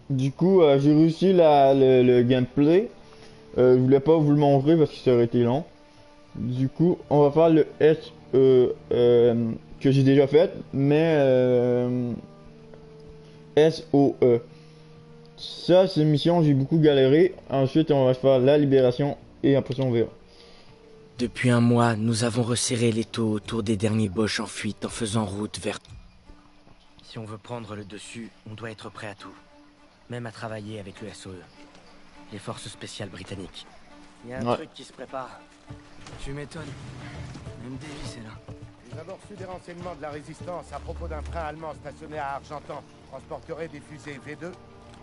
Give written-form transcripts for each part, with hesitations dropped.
Du coup, j'ai réussi le gameplay. Je voulais pas vous le montrer parce que ça aurait été long. Du coup, on va faire le que j'ai déjà fait, mais SOE. Ça, c'est une mission, j'ai beaucoup galéré. Ensuite, on va faire la libération et après ça, on verra. Depuis un mois, nous avons resserré l'étau autour des derniers Boches en fuite en faisant route vers... Si on veut prendre le dessus, on doit être prêt à tout. Même à travailler avec le SOE. Les forces spéciales britanniques. Il y a un Ouais. truc qui se prépare. Tu m'étonnes. Même Davis est là. Nous avons reçu des renseignements de la résistance à propos d'un train allemand stationné à Argentan. Transporterait des fusées V2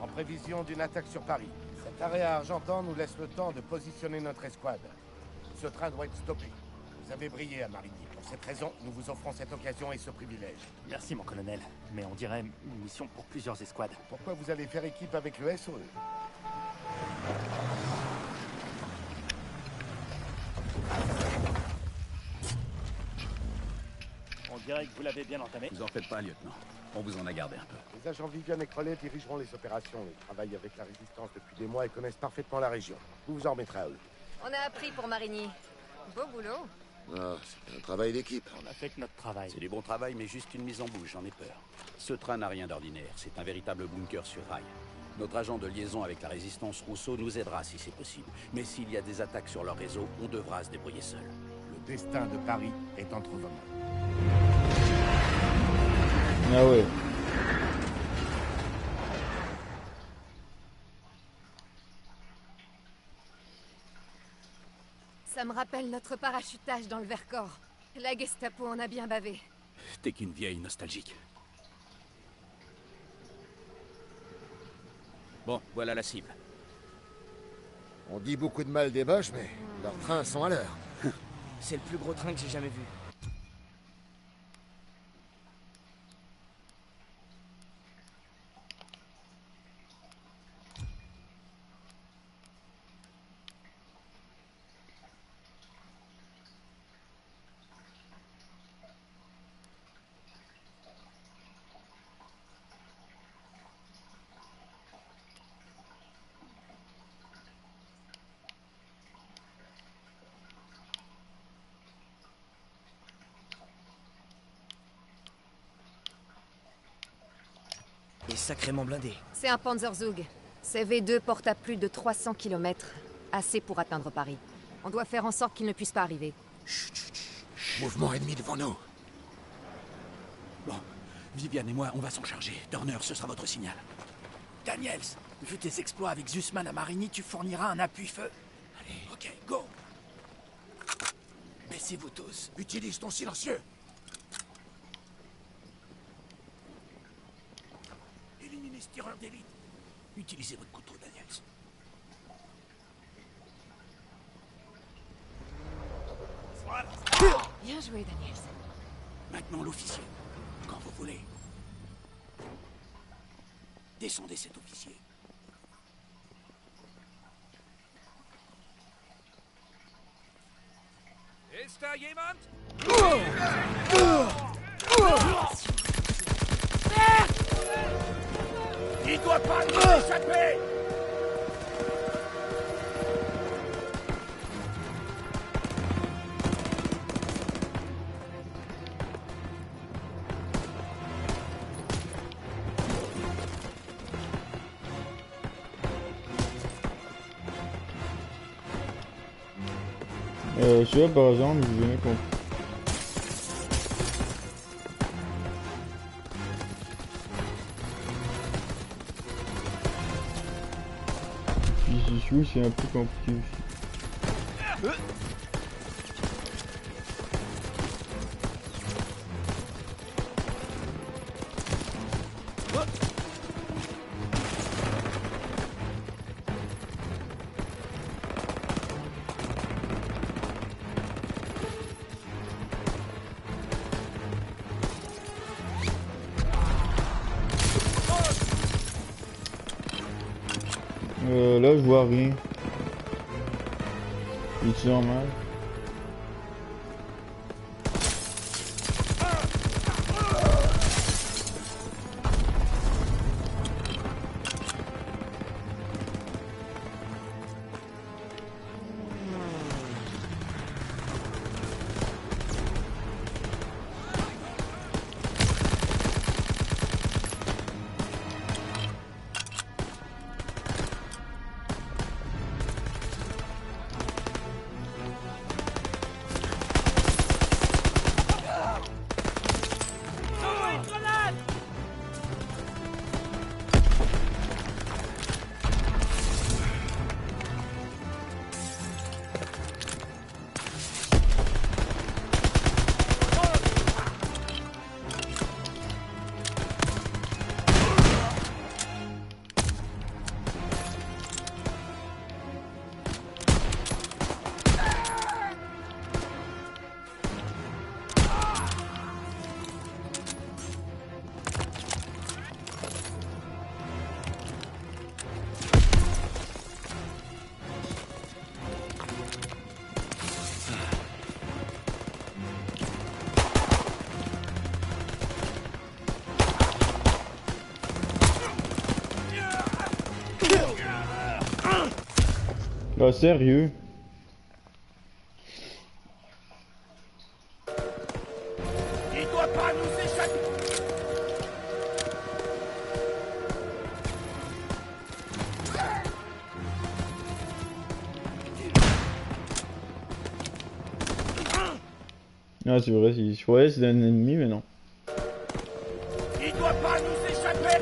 en prévision d'une attaque sur Paris. Cet arrêt à Argentan nous laisse le temps de positionner notre escouade. Ce train doit être stoppé. Vous avez brillé à Marigny. Pour cette raison, nous vous offrons cette occasion et ce privilège. Merci, mon colonel. Mais on dirait une mission pour plusieurs escouades. Pourquoi vous allez faire équipe avec le SOE? On dirait que vous l'avez bien entamé. Vous en faites pas, lieutenant. On vous en a gardé un peu. Les agents Vivian et Crowley dirigeront les opérations. Ils travaillent avec la résistance depuis des mois et connaissent parfaitement la région. Vous vous en remettrez à eux. On a appris pour Marigny. Beau boulot. Ah, c'est un travail d'équipe. On a fait que notre travail. C'est du bon travail, mais juste une mise en bouche, j'en ai peur. Ce train n'a rien d'ordinaire. C'est un véritable bunker sur rail. Notre agent de liaison avec la résistance Rousseau nous aidera si c'est possible. Mais s'il y a des attaques sur leur réseau, on devra se débrouiller seul. Le destin de Paris est entre vos mains. Ah ouais. Ça me rappelle notre parachutage dans le Vercors. La Gestapo en a bien bavé. T'es qu'une vieille nostalgique. Bon, voilà la cible. On dit beaucoup de mal des Boches, mais leurs trains sont à l'heure. C'est le plus gros train que j'ai jamais vu. Il est sacrément blindé. C'est un Panzerzug. Ces V2 portent à plus de 300 km. Assez pour atteindre Paris. On doit faire en sorte qu'ils ne puissent pas arriver. Mouvement ennemi devant nous. Bon, Viviane et moi, on va s'en charger. Turner, ce sera votre signal. Daniels, vu tes exploits avec Zussman à Marigny, tu fourniras un appui-feu. Allez, ok, go. Baissez-vous tous. Utilise ton silencieux. Éliminez ce tireur d'élite. Utilisez votre couteau, Daniels. Bien joué, Daniels. Maintenant, l'officier. Quand vous voulez. Descendez cet officier. Ist da jemand? Il doit pas nous échapper! Celui-là, par exemple, je jamais compris. Puis j'y joue, c'est un peu compliqué aussi. Là, je vois rien. Il est normal. Ah, sérieux? Il doit pas nous échapper. Ah, c'est vrai, je croyais que c'était un ennemi, mais non. Il doit pas nous échapper.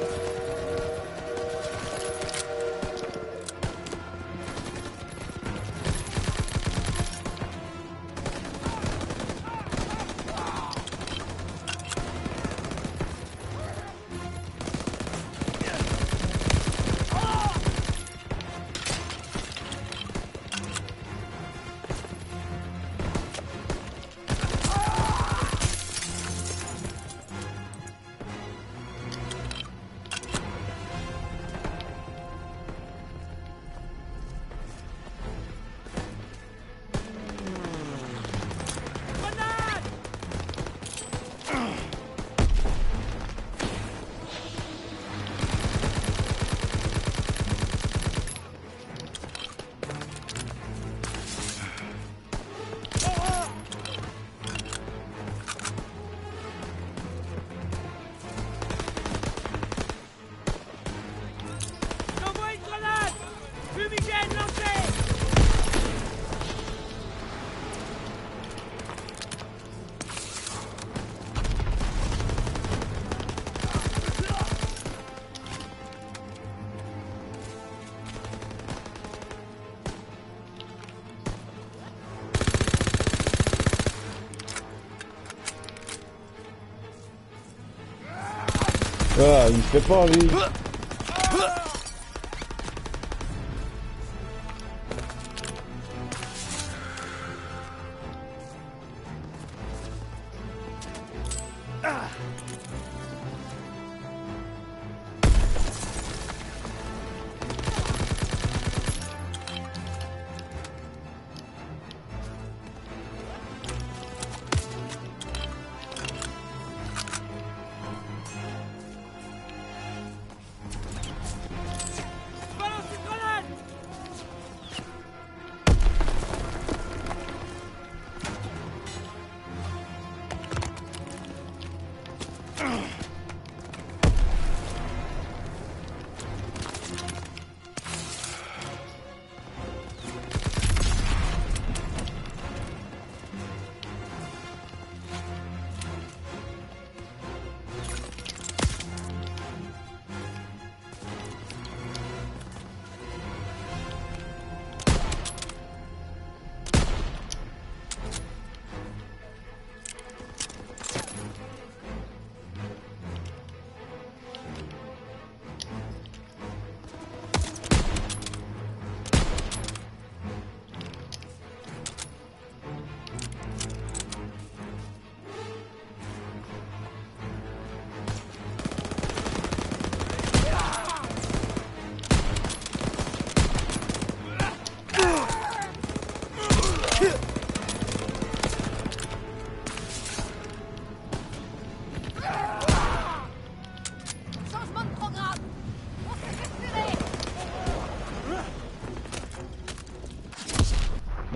Ah, il fait pas, lui.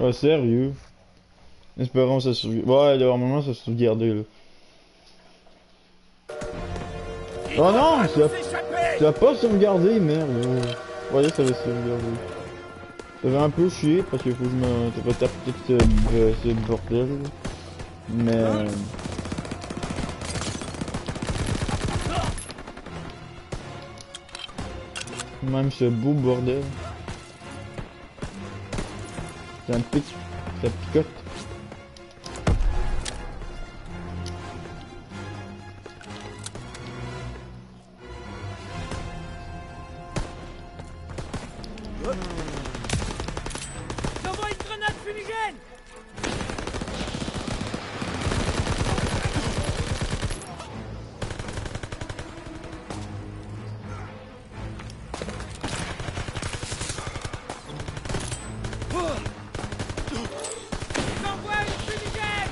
Ah, sérieux? Espérons que ça sauvegarde. Ouais, normalement ça sauvegardé là. Oh non! Ça a pas sauvegardé, merde! Ouais, ça va sauvegarder. Ça va un peu chier parce qu'il faut que je me retape tout ce bordel. Là. Mais. Même ce beau bordel. Ça me pique. Ça picote. J'envoie une grenade fumigène. J'envoie une fumigène.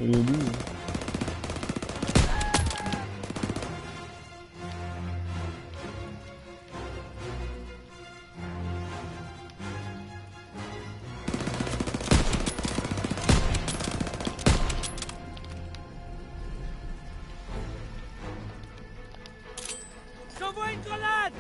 Il est d'où? J'envoie une grenade!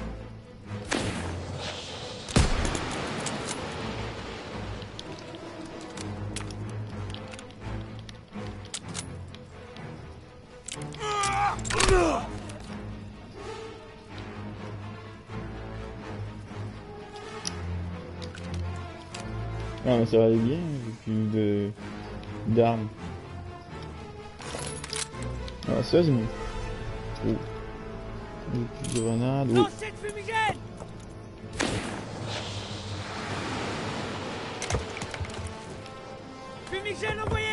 Ah mais ça va aller bien, j'ai plus d'armes. Ah ça c'est bon. Oh. J'ai plus de grenades. Oh. Lancez de fumigène! Fumigène envoyé!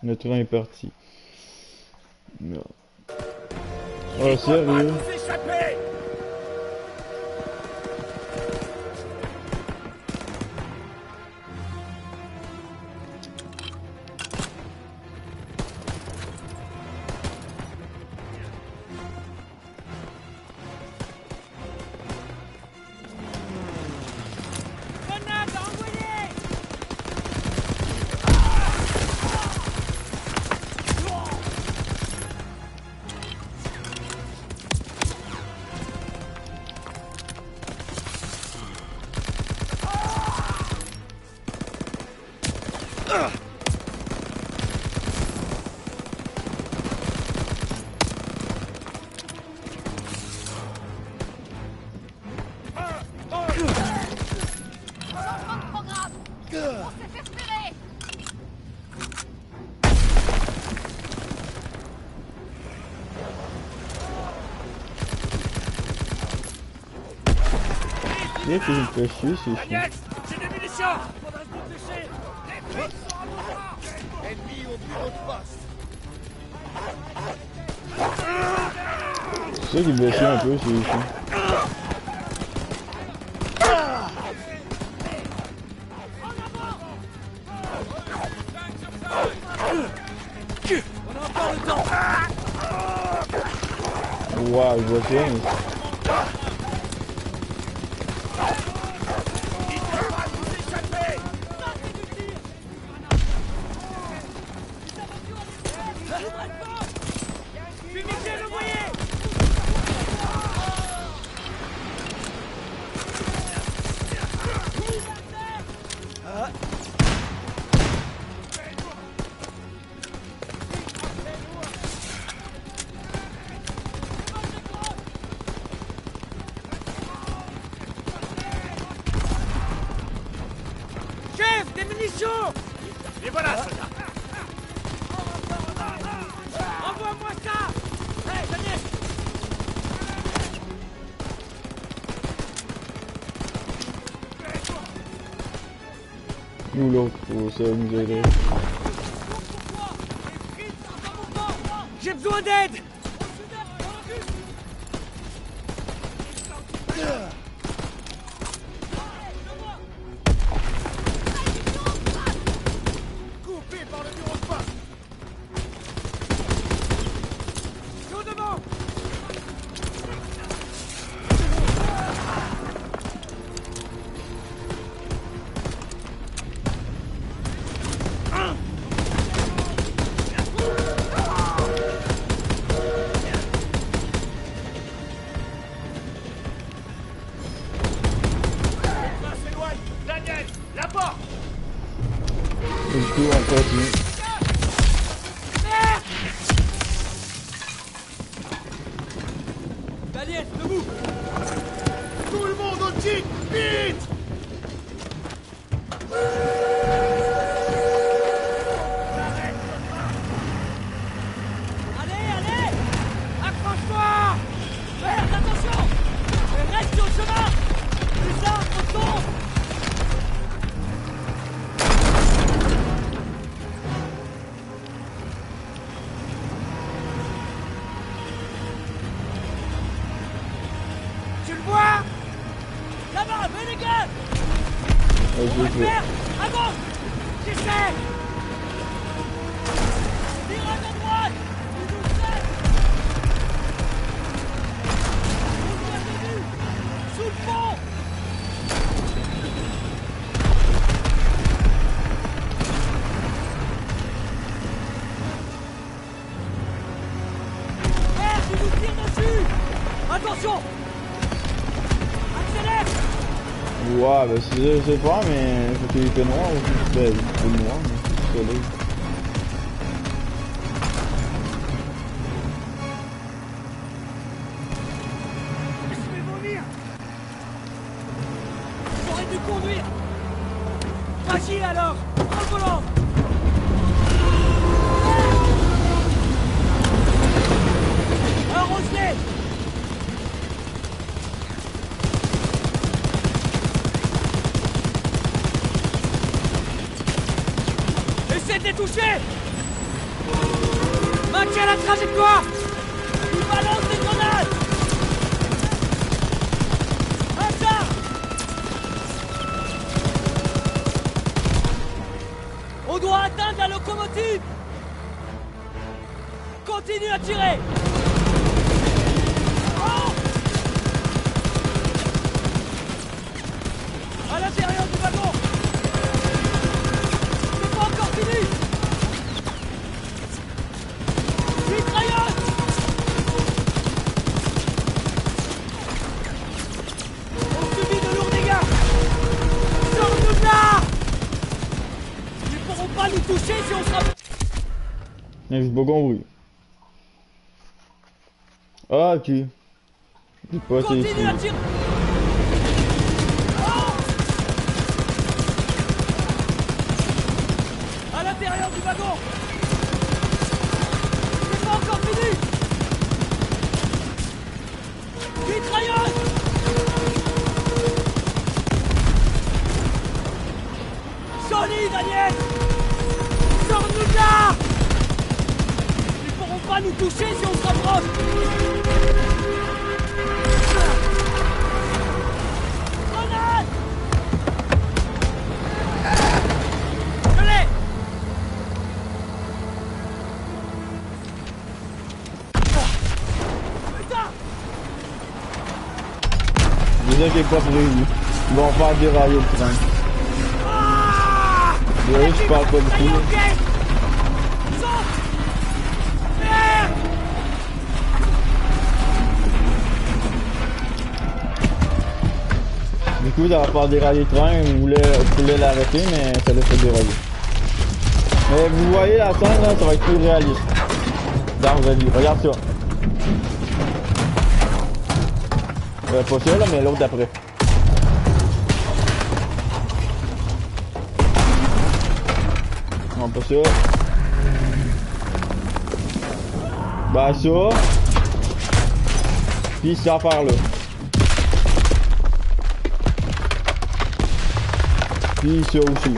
Le train est parti. Non. Oh sérieux? Grenade envoyée! Dès que je me fais chier, c'est chiant. Daniel, j'ai des munitions! Faudrait se dépêcher! Les flics sont à nos ordres! Ennemi au bureau de poste. C'est ça qui me fait chier un peu, c'est chiant. On a encore le temps! Waouh, je vois ça, mais... Fumigène envoyé! Chef, des munitions! Et voilà, soldat. Envoie-moi ça! Hé, Daniel! Nous l'autre, ça va nous aider. J'ai besoin d'aide! Coupé par le bureau de poste. Sur devant! Ça s'éloigne. Daniel, la porte. Et du coup, on continue. je vais. À gauche! J'essaie! Virage à droite! Vous nous faites! Vous avez vu! Sous le pont! Merde, il nous tire dessus! Attention! Accélère! Ouais, bah je sais pas, mais faut qu'il fait noir aussi. Ben, il fait noir, mais c'est soleil. Je vais vomir! J'aurais dû conduire! Vas-y alors! Prends le volant! Arrose-les! Essaie de les toucher! Maintiens la trajectoire! Il balance des grenades! Un char! On doit atteindre la locomotive! Continue à tirer! Oh! À l'intérieur du wagon! C'est pas encore fini! Mitrailleuse! On subit de lourds dégâts! Sors-nous de là! Ils pourront pas nous toucher si on sera... Mais j'ai pas compris. Ah, ok. J'ai pas été ici. Continue à tirer! Oh! À l'intérieur du wagon! C'est pas encore fini! Mitrailleuse! Solide, Agnès! Sors-nous de là! Ils pourront pas nous toucher si on se rapproche! Grenade! Je l'ai! Putain! Déjà qu'il est pas prévu. Ils vont faire dérailler le train. Ah! Désolé, je parle pas Ça y est, beaucoup. ok! Saute! Merde! Du coup, ça va faire dérailler le train. On voulait l'arrêter, mais ça l'a fait dérailler. Mais vous voyez la scène, là, ça va être plus réaliste. Dans la vie. Regarde ça. Pas ça, là, mais l'autre d'après. Non, pas ça. Bah, ça. Puis cette affaire-là. Puis ça aussi.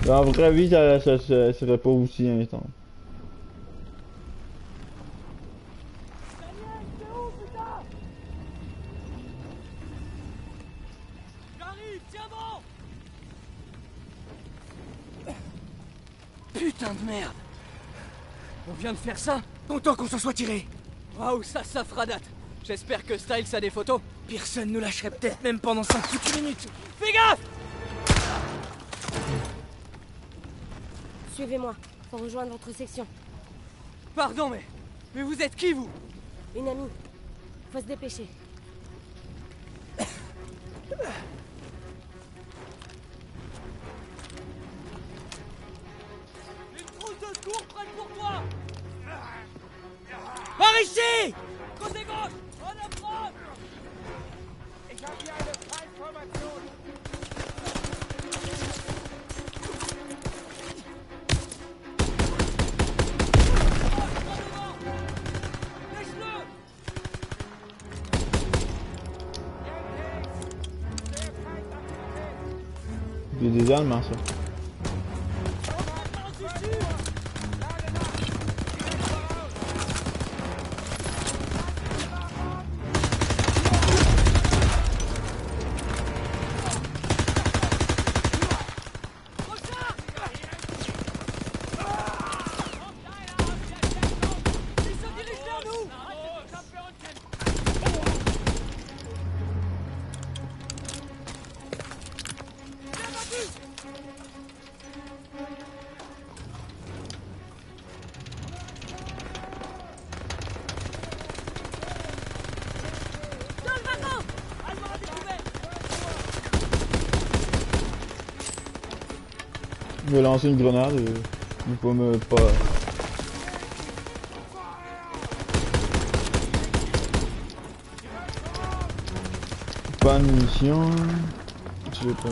Dans la vraie vie, ça serait pas aussi intense. J'arrive, tiens bon! Putain de merde! On vient de faire ça? Content qu'on s'en soit tiré! Waouh, ça fera date! J'espère que Styles a des photos. Personne nous lâcherait peut-être même pendant 5 foutues minutes. Fais gaffe! Suivez-moi, faut rejoindre votre section. Pardon, mais vous êtes qui, vous? Une amie. Faut se dépêcher. Une trousse de secours prête pour toi! Par ici! Côté gauche! En approche! Ich habe hier eine Transformation. Lâche-le! Il y a des Allemands, ça. Je vais lancer une grenade. Il faut me pas. Pas de munitions. Je sais pas.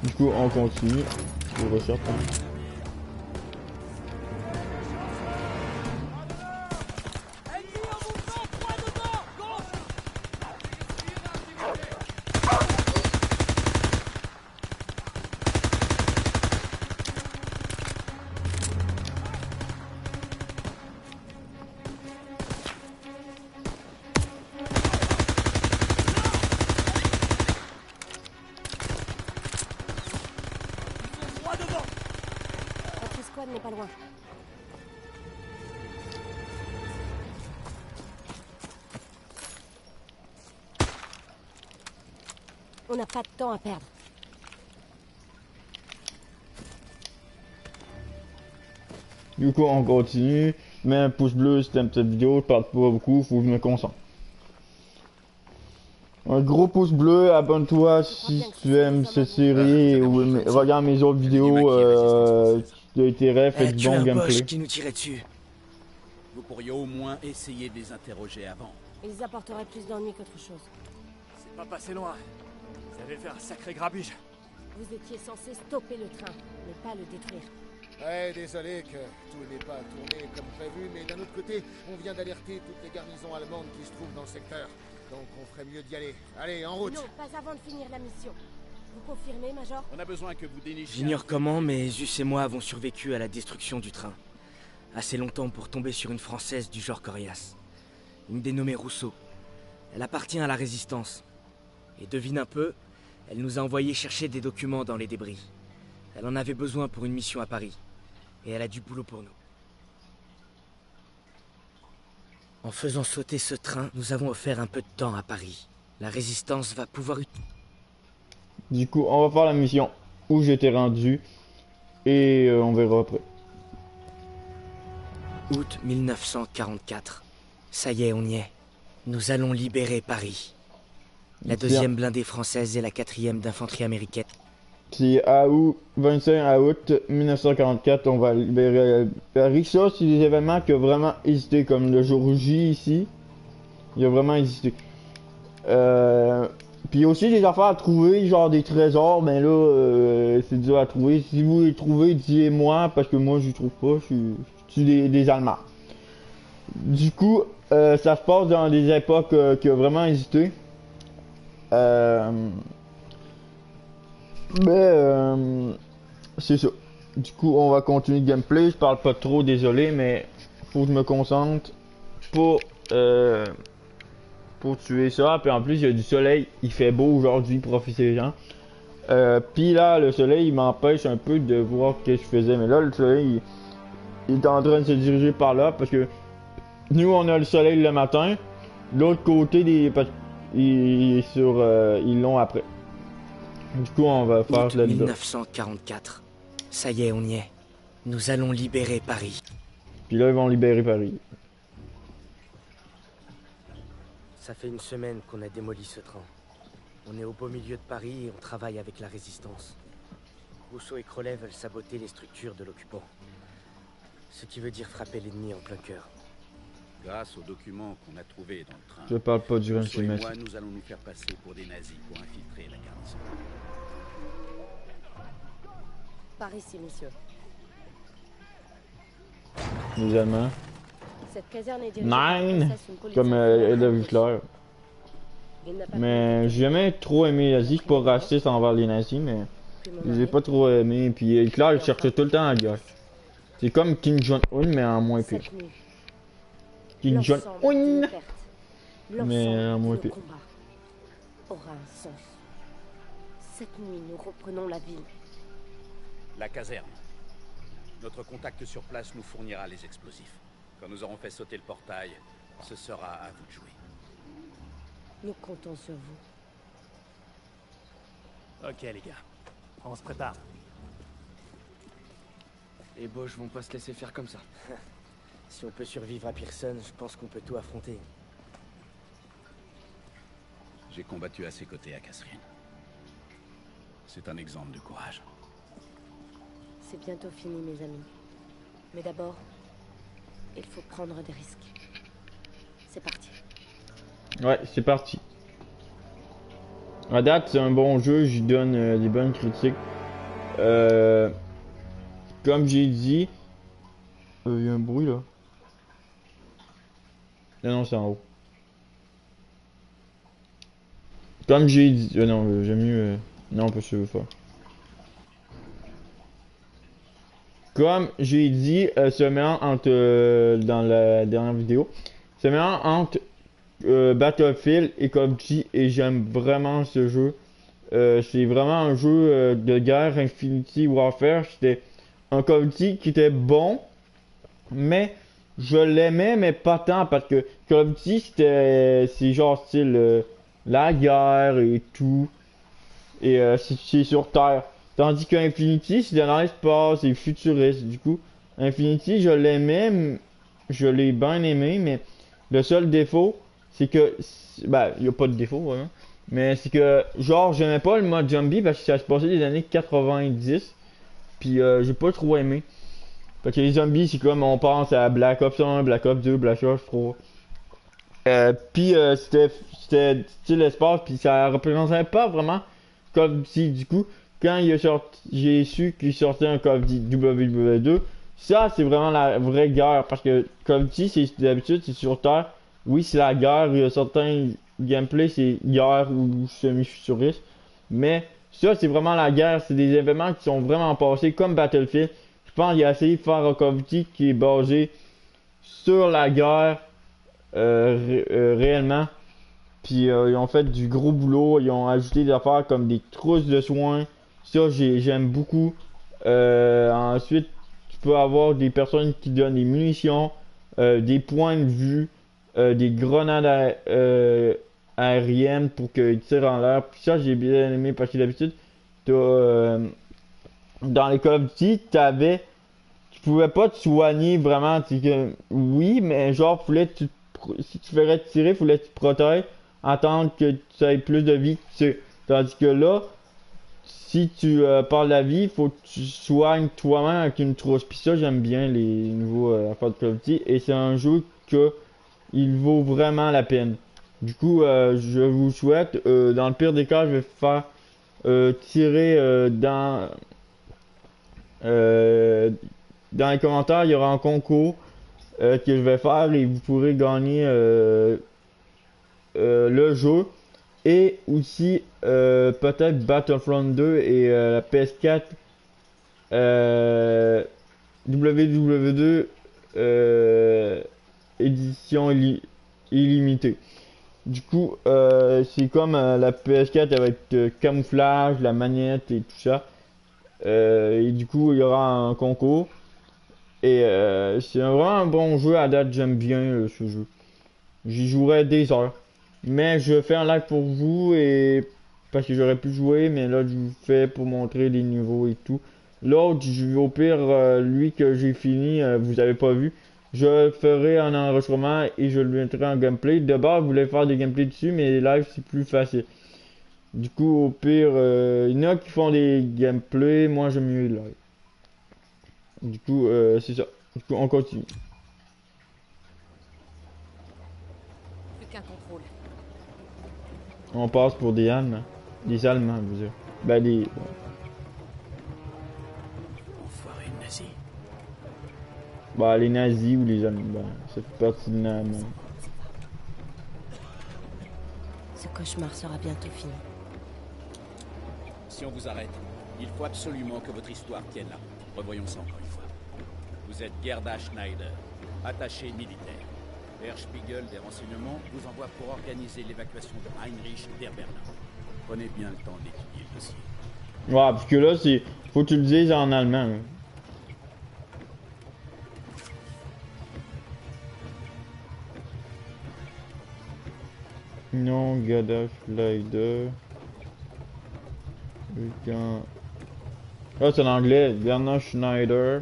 Du coup, on continue. Je recherche. Votre escouade n'est pas loin. On n'a pas de temps à perdre. Du coup, on continue. Mets un pouce bleu si t'aimes cette vidéo. Je parle pas beaucoup, faut que je me concentre. Un gros pouce bleu, abonne-toi si tu aimes cette série ou regarde mes autres vidéos d'intérêt, faites du bon gameplay. Qui nous tirait dessus. Vous pourriez au moins essayer de les interroger avant. Ils apporteraient plus d'ennuis qu'autre chose. C'est pas passé loin. Vous avez fait un sacré grabuge. Vous étiez censé stopper le train, mais pas le détruire. Ouais, désolé que tout n'ait pas tourné comme prévu, mais d'un autre côté, on vient d'alerter toutes les garnisons allemandes qui se trouvent dans le secteur. Donc on ferait mieux d'y aller. Allez, en route! Non, pas avant de finir la mission. Vous confirmez, Major? On a besoin que vous dénichiez... J'ignore comment, mais Zus et moi avons survécu à la destruction du train. Assez longtemps pour tomber sur une Française du genre Corias. Une dénommée Rousseau. Elle appartient à la Résistance. Et devine un peu, elle nous a envoyé chercher des documents dans les débris. Elle en avait besoin pour une mission à Paris. Et elle a du boulot pour nous. En faisant sauter ce train, nous avons offert un peu de temps à Paris. La Résistance va pouvoir... Du coup, on va faire la mission où j'étais rendu. Et on verra après. Août 1944. Ça y est, on y est. Nous allons libérer Paris. La deuxième blindée française et la quatrième d'infanterie américaine. C'est à août, 25 août 1944, on va libérer Paris. Ça, c'est des événements qui ont vraiment hésité, comme le jour J ici. Il a vraiment hésité. Puis aussi des affaires à trouver, genre des trésors, mais là, c'est dur à trouver. Si vous les trouvez, dis-moi, parce que moi, je trouve pas, je suis des Allemands. Du coup, ça se passe dans des époques qui ont vraiment hésité. C'est ça. Du coup, on va continuer le gameplay. Je parle pas trop, désolé, mais faut que je me concentre pour pour tuer ça. Puis en plus, il y a du soleil. Il fait beau aujourd'hui, profitez-en. Puis là, le soleil, il m'empêche un peu de voir ce que je faisais. Mais là, le soleil, il est en train de se diriger par là. Parce que nous, on a le soleil le matin. L'autre côté, ils l'ont après. Du coup, on va faire Août la 1944. Ça y est, on y est. Nous allons libérer Paris. Puis là, ils vont libérer Paris. Ça fait une semaine qu'on a démoli ce train. On est au beau milieu de Paris et on travaille avec la résistance. Rousseau et Crowley veulent saboter les structures de l'occupant. Ce qui veut dire frapper l'ennemi en plein cœur. Grâce aux documents qu'on a trouvés dans le train, Je parle pas du Rousseau et régime. moi, nous allons nous faire passer pour des nazis pour infiltrer la garnison. Par ici, messieurs. Les Allemands. Cette caserne est dirigée par Nine! une princesse, une politique Comme Adolf Hitler. Il n'a pas Mais j'ai jamais trop aimé l'Asie. Je suis pas raciste envers les nazis, mais pu m'en je les ai aller. pas trop aimés. Puis Hitler, il cherchait tout le temps la guerre. C'est comme Kim Jong-un, mais en moins pire. Cette nuit, Kim l'ensemble Jong-un! de nos pertes, Mais l'ensemble en de moins nos pire. combats aura un sens. Cette nuit, nous reprenons la ville. La caserne. Notre contact sur place nous fournira les explosifs. Quand nous aurons fait sauter le portail, ce sera à vous de jouer. Nous comptons sur vous. Ok, les gars. On se prépare. Les Boches vont pas se laisser faire comme ça. Si on peut survivre à Pearson, je pense qu'on peut tout affronter. J'ai combattu à ses côtés à Catherine. C'est un exemple de courage. C'est bientôt fini, mes amis. Mais d'abord, il faut prendre des risques. C'est parti. Ouais, c'est parti. À date, c'est un bon jeu. J'y donne des bonnes critiques. Comme j'ai dit, il y a un bruit là. Non, c'est en haut. Comme j'ai dit, non, j'aime mieux. Non, parce que je veux faire. Comme j'ai dit, ce mélange entre dans la dernière vidéo, ce mélange entre Battlefield et Call of Duty, et j'aime vraiment ce jeu. C'est vraiment un jeu de guerre, Infinity Warfare. C'était un Call of Duty qui était bon, mais je l'aimais, mais pas tant, parce que Call of Duty c'est genre style la guerre et tout, et c'est sur Terre. Tandis que Infinity, c'est dans l'espace, c'est futuriste. Du coup, Infinity, je l'aimais, je l'ai bien aimé, mais le seul défaut, c'est que, ben, il n'y a pas de défaut vraiment, mais c'est que, genre, j'aimais pas le mode zombie parce que ça se passait des années 90, puis j'ai pas trop aimé. Parce que les zombies, c'est comme on pense à Black Ops 1, Black Ops 2, Black Ops 3. Puis c'était style espace, puis ça représentait pas vraiment Call of Duty. Du coup, quand j'ai su qu'il sortait un Call of Duty WW2, ça c'est vraiment la vraie guerre. Parce que Call of Duty, d'habitude, c'est sur Terre. Oui, c'est la guerre, il y a certains gameplays, c'est guerre ou semi-futuriste. Mais ça, c'est vraiment la guerre, c'est des événements qui sont vraiment passés, comme Battlefield. Je pense qu'il a essayé de faire un Call of Duty qui est basé sur la guerre réellement. Puis ils ont fait du gros boulot, ils ont ajouté des affaires comme des trousses de soins. Ça, j'aime beaucoup. Ensuite, tu peux avoir des personnes qui donnent des munitions, des points de vue, des grenades aériennes pour qu'ils tirent en l'air. Puis ça, j'ai bien aimé parce que d'habitude, dans les Call of Duty, tu pouvais pas te soigner vraiment. Oui, mais genre, si tu ferais tirer, fallait que tu te protèges, attendre que tu aies plus de vie que tu. Tandis que là, si tu parles de la vie, il faut que tu soignes toi-même avec une trousse. Puis ça, j'aime bien les nouveaux affaires de Call of Duty. Et c'est un jeu que il vaut vraiment la peine. Du coup, je vous souhaite. Dans le pire des cas, je vais faire tirer dans les commentaires, il y aura un concours que je vais faire et vous pourrez gagner le jeu. Et aussi peut-être Battlefront 2 et la PS4 WW2 édition illimitée. Du coup, c'est comme la PS4 avec camouflage, la manette et tout ça. Et du coup, il y aura un concours. Et c'est vraiment un bon jeu à date, j'aime bien ce jeu. J'y jouerai des heures. Mais je fais un live pour vous et parce que j'aurais pu jouer, mais là je vous fais pour montrer les niveaux et tout. L'autre, au pire, lui que j'ai fini, vous avez pas vu. Je ferai un enregistrement et je le mettrai en gameplay. De base, je voulais faire des gameplays dessus, mais les lives c'est plus facile. Du coup, au pire, il y en a qui font des gameplays, moi j'aime mieux les lives. Du coup, c'est ça. Du coup, on continue. Plus qu'un contrôle. On passe pour des Allemands. Des Allemands, je veux dire. Ben, des... Enfoiré de nazi. Bah, les nazis ou les Allemands. Ben, ça fait partie de l'Allemagne. Ce cauchemar sera bientôt fini. Si on vous arrête, il faut absolument que votre histoire tienne là. Revoyons ça encore une fois. Vous êtes Gerda Schneider, attaché militaire. Der Spiegel des renseignements vous envoie pour organiser l'évacuation de Heinrich der Berlin. Prenez bien le temps d'étudier le dossier. Ouais, parce que là, c'est... Faut que tu le dises en allemand. Hein. Non, Gerda Schneider. Ah, c'est en anglais. Gerda Schneider.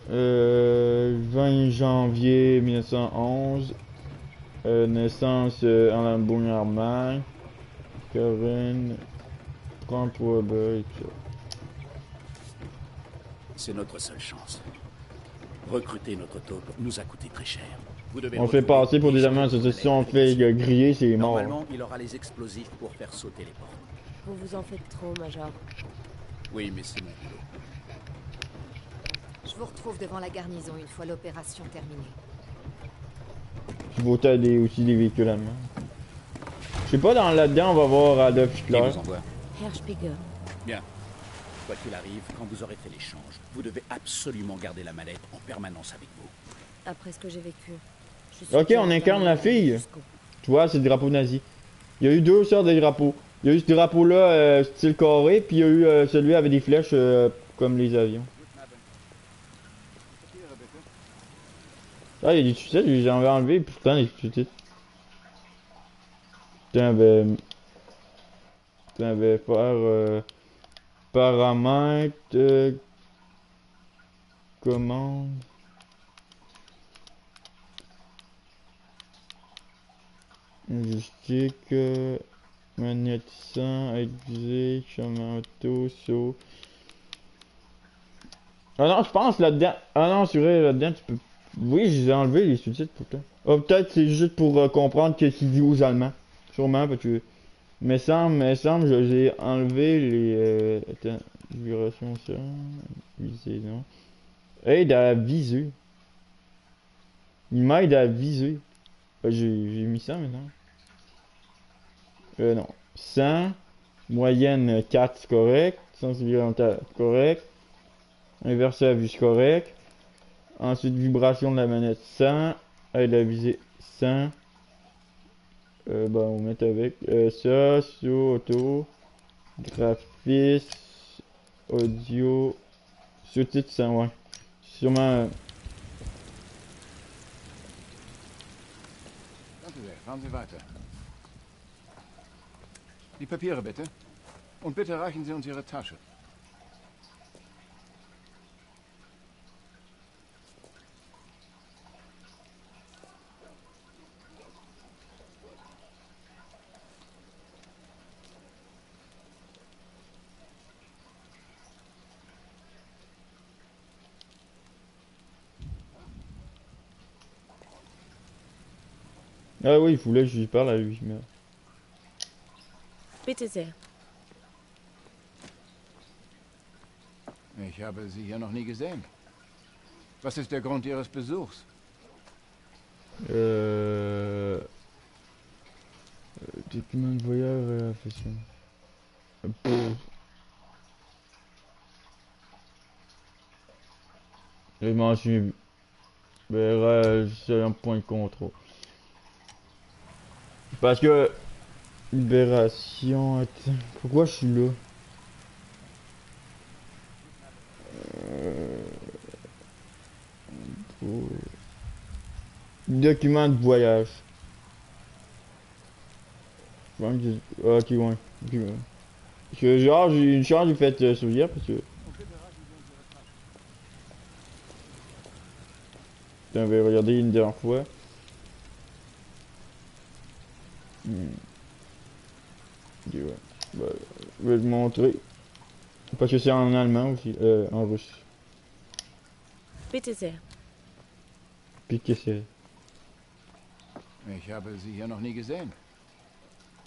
20 janvier 1911. Naissance en Hambourg, Allemagne. Corinne. Trump-Weber et tout ça. C'est notre seule chance. Recruter notre taupe nous a coûté très cher. Vous devez On fait passer pour des Allemands, si on fait griller, c'est mort. Normalement, il aura les explosifs pour faire sauter les portes. Vous vous en faites trop, Major. Oui, mais c'est mon boulot. Je vous retrouve devant la garnison une fois l'opération terminée. Je vais t'aider aussi des véhicules allemands. Je sais pas, dans là-dedans, on va voir Adolf Qui Hitler. vous envoie? Herr Spiegel. Bien. Quoi qu'il arrive, quand vous aurez fait l'échange, vous devez absolument garder la mallette en permanence avec vous. Après ce que j'ai vécu, je suis Ok, on incarne la fille. jusqu'au bout. Tu vois, c'est le drapeau nazi. Il y a eu deux sortes de drapeaux. Il y a eu ce drapeau-là, style carré, puis il y a eu celui avec des flèches, comme les avions. Ah, il y a des sucettes, je les avais enlevés, pourtant les sucettes. Putain, ben... faire... paramètres... commande... Joystick... manette 100, exé, chemin auto, saut... Ah non, je pense là-dedans... Ah non, c'est vrai, là-dedans, tu peux... Oui, je les ai enlevés, les sous-titres, pourtant. Oh, peut-être c'est juste pour comprendre qu'est-ce qu'ils disent aux Allemands. Sûrement, parce que... Mais semble, je les ai enlevés, les... Attends, vibration ça... Viser, non. Aide à viser. Il m'aide à viser. J'ai mis ça maintenant. Non. 100. Moyenne 4, c'est correct. Sens environnemental, correct. Inversé à vue, c'est correct. Ensuite, vibration de la manette 100. Aide à viser 100. Bah, on va mettre avec ça, sur auto. Graphiste. Audio. Sous-titre 100, ouais. Sûrement. Danke sehr. Fahren Sie weiter. Die Papiere bitte. Und bitte reichen Sie uns Ihre Tasche. Ah oui, il voulait que je lui parle à lui, mais... Bitte sehr. Ich habe Sie hier noch nie gesehen. Was ist der Grund Ihres Besuchs? Document de voyage, réaffection. Je m'en suis... C'est un point de contrôle. Parce que... Libération... Attends. Pourquoi je suis là? Pour- Document de voyage. Je pense que ok, ouais. Ok, ouais. Parce que genre, j'ai une chance, j'ai fait sourire parce que... J'avais regardé une dernière fois. Ok, ouais. Bah, je vais te montrer. Parce que c'est en allemand aussi, en russe. Bitte sehr. Puis que c'est... Ich habe Sie hier noch nie gesehen.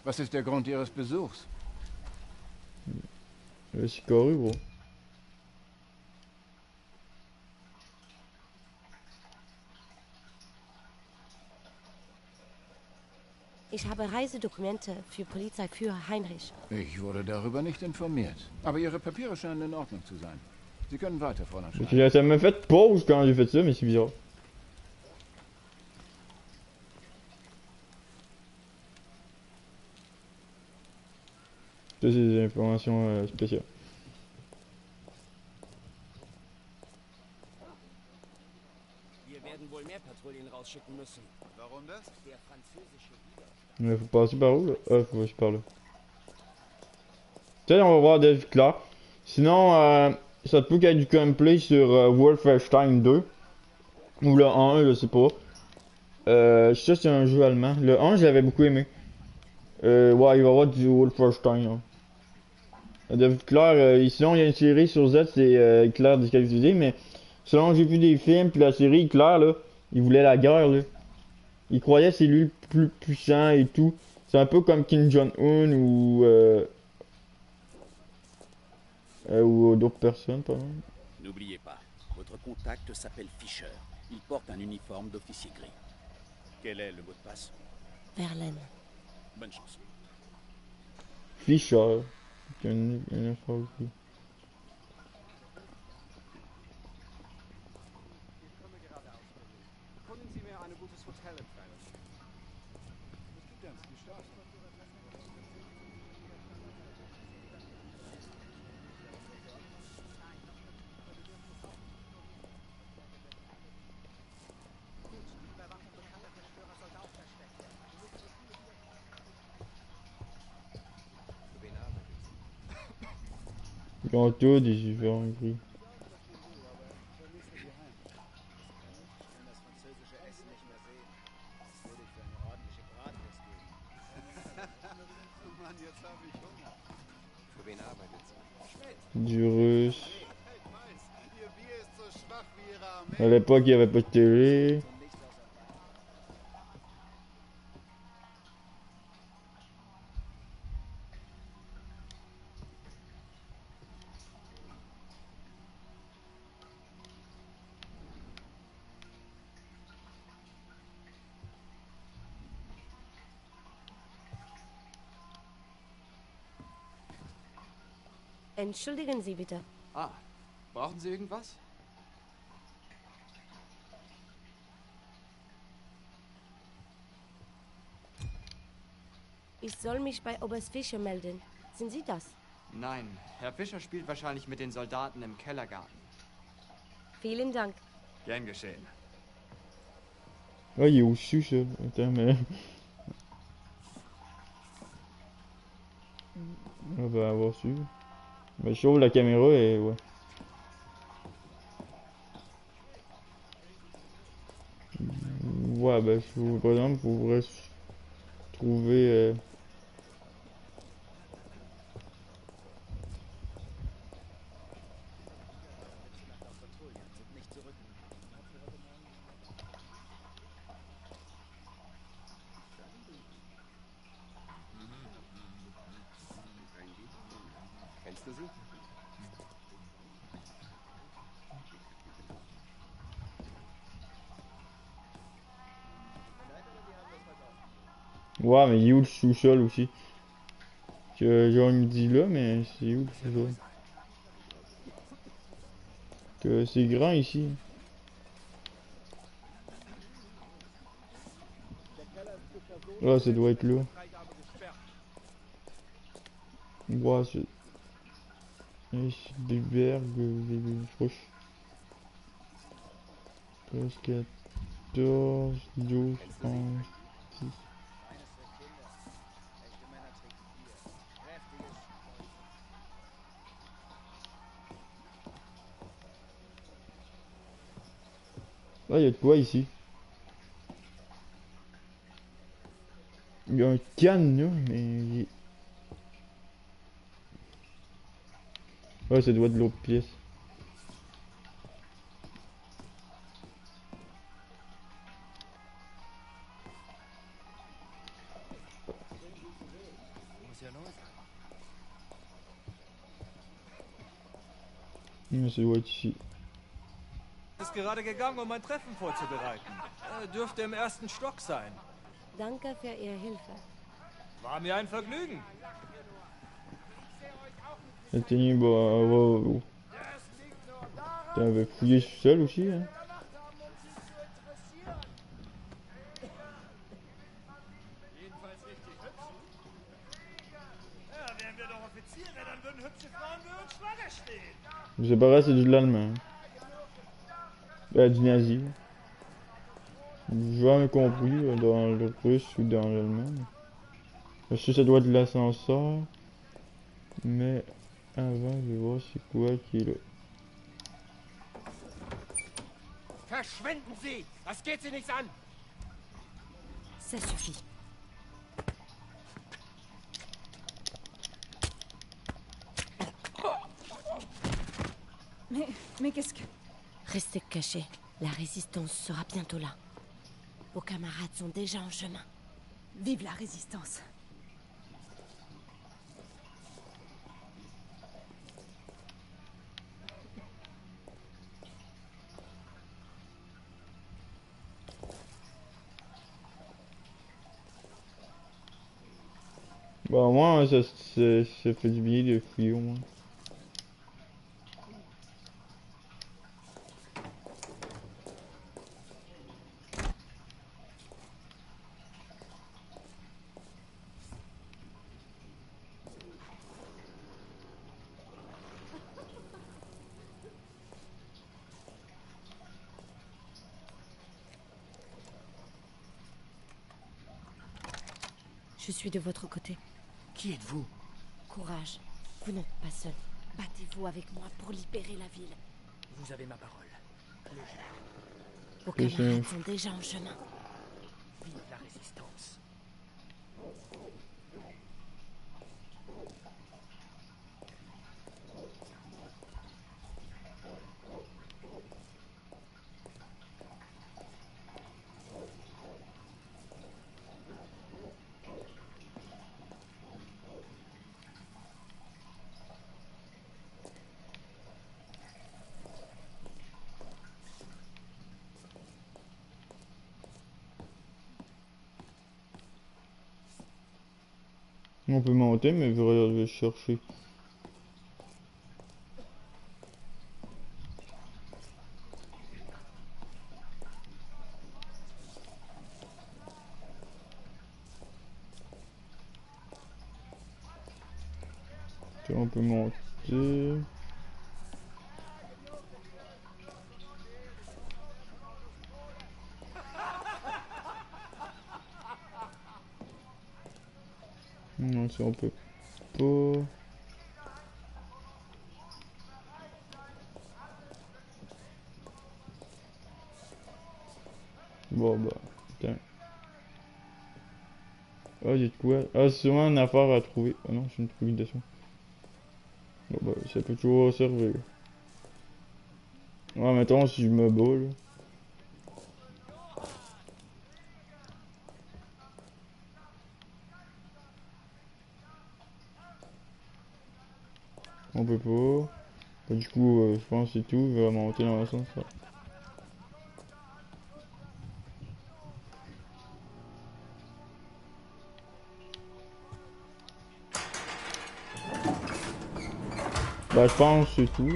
Was ist der Grund Ihres Besuchs? C'est carré, gros. Ich habe Reisedokumente für Polizeiführer Heinrich. Ich wurde darüber nicht informiert. Aber Ihre Papiere scheinen in Ordnung zu sein. Sie können weiter, Fräulein Parce Stein. que ça m'a fait pause quand j'ai fait ça, mais c'est bizarre. Ça, c'est des informations spéciales. Wir werden wohl mehr Patrouillen rausschicken müssen. Warum das? Der französische Widerstand. Il faut passer par où là? Ah, faut passer par là. Peut-être on va voir David Clark. Sinon, ça peut qu'il y ait du gameplay sur Wolfenstein 2. Ou le 1, je sais pas. Ça, c'est un jeu allemand. Le 1, je l'avais beaucoup aimé. Ouais, il va y avoir du Wolfenstein. Hein. David Clark, sinon, il y a une série sur Z, c'est Claire disqualifié, mais selon j'ai vu des films, puis la série, Claire, là, il voulait la guerre, là. Il croyait que c'est lui le plus puissant et tout. C'est un peu comme Kim Jong-un ou d'autres personnes, par exemple. N'oubliez pas, votre contact s'appelle Fischer. Il porte un uniforme d'officier gris. Quel est le mot de passe? Verlaine. Bonne chance. Fischer. C'est une phrase aussi. Erkunden Sie mir ein gutes Hotel empfehlen. Ils ont tous des différents gris. Mann, jetzt habe ich Hunger. Für wen arbeitet sie? Du russe. Hey, Miles, Ihr Bier ist so schwach wie Ihre À Armee. l'époque, il n'y avait pas de télé. Entschuldigen Sie bitte. Ah, brauchen Sie irgendwas? Ich soll mich bei Oberst Fischer melden. Sind Sie das? Nein, Herr Fischer spielt wahrscheinlich mit den Soldaten im Kellergarten. Vielen Dank. Gern geschehen. Ah, il est au-dessus, ça. Attends, mais... On va avoir su. Mais je trouve la caméra et ouais. Ouais, ben, par exemple, vous pourrez trouver... Kennst du sie? Ouais, mais il est où le sous-sol aussi? Que genre il me dit là, mais c'est où le sous-sol? Que c'est grand ici. Der Keller ist für Personen Là, ça doit être là. Ouais, c'est... Des bergs, des roches. 13, 14, 12, 11, 10. Là, il y a de quoi ici? Il y a un canne là, mais... Ouais, ça doit être de l'autre pièce. Ja, ça doit être ici. Ist gerade gegangen, um ein Treffen vorzubereiten. Dürfte im ersten Stock sein. Danke für Ihre Hilfe. War mir ein Vergnügen. Atteignez, bah, t'avais fouillé seul aussi, hein. C'est pareil, c'est de l'allemand. Du nazi. J'ai jamais compris dans le russe ou dans l'allemand. Parce que ça doit être de l'ascenseur. Mais avant, je vais voir c'est quoi qui est là. Verschwinden Sie! Das geht Sie nichts an! Ça suffit. Mais qu'est-ce que... Restez cachés. La résistance sera bientôt là. Vos camarades sont déjà en chemin. Vive la résistance. Bah moi ça fait du bien de fouiller au moins. Je suis de votre côté. Qui êtes-vous? Courage. Vous n'êtes pas seul. Battez-vous avec moi pour libérer la ville. Vous avez ma parole. Vos camarades sont déjà en chemin. Vive la résistance. On peut monter, mais je vais chercher. On peut monter. Non, ça on peut pas. Bon bah, putain. Ah, j'ai de quoi? Ah, c'est sûrement une affaire à trouver. Ah non, c'est une progression. Bon bah, ça peut toujours servir. Ouais, mettons si je me bats là. On peut pas. Bah, du coup, je pense que c'est tout. Je vais monter dans le sens là. Bah, je pense que c'est tout.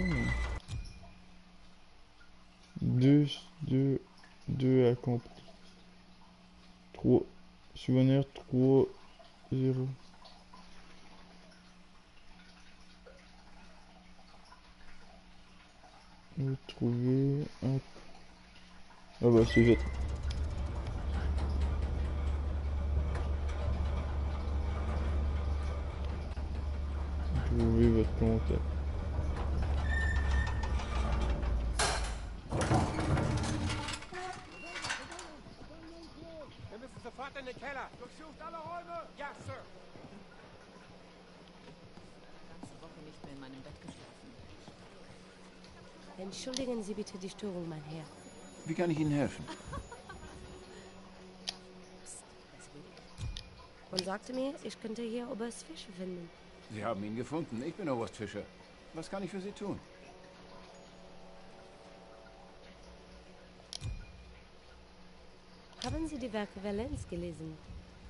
2 accomplis. 3. Souvenir 3, 0. Trouver. Hop. Ah bah c'est vite. Trouver votre contact. Wir müssen sofort in den Keller. Durchsucht alle Räume. Ja, Sir. Ganze Woche nicht mehr in meinem Bett geschlafen. Entschuldigen Sie bitte die Störung, mein Herr. Wie kann ich Ihnen helfen? Man sagte mir, ich könnte hier Oberst Fischer finden. Sie haben ihn gefunden. Ich bin Oberst Fischer. Was kann ich für Sie tun? Haben Sie die Werke Valenz gelesen?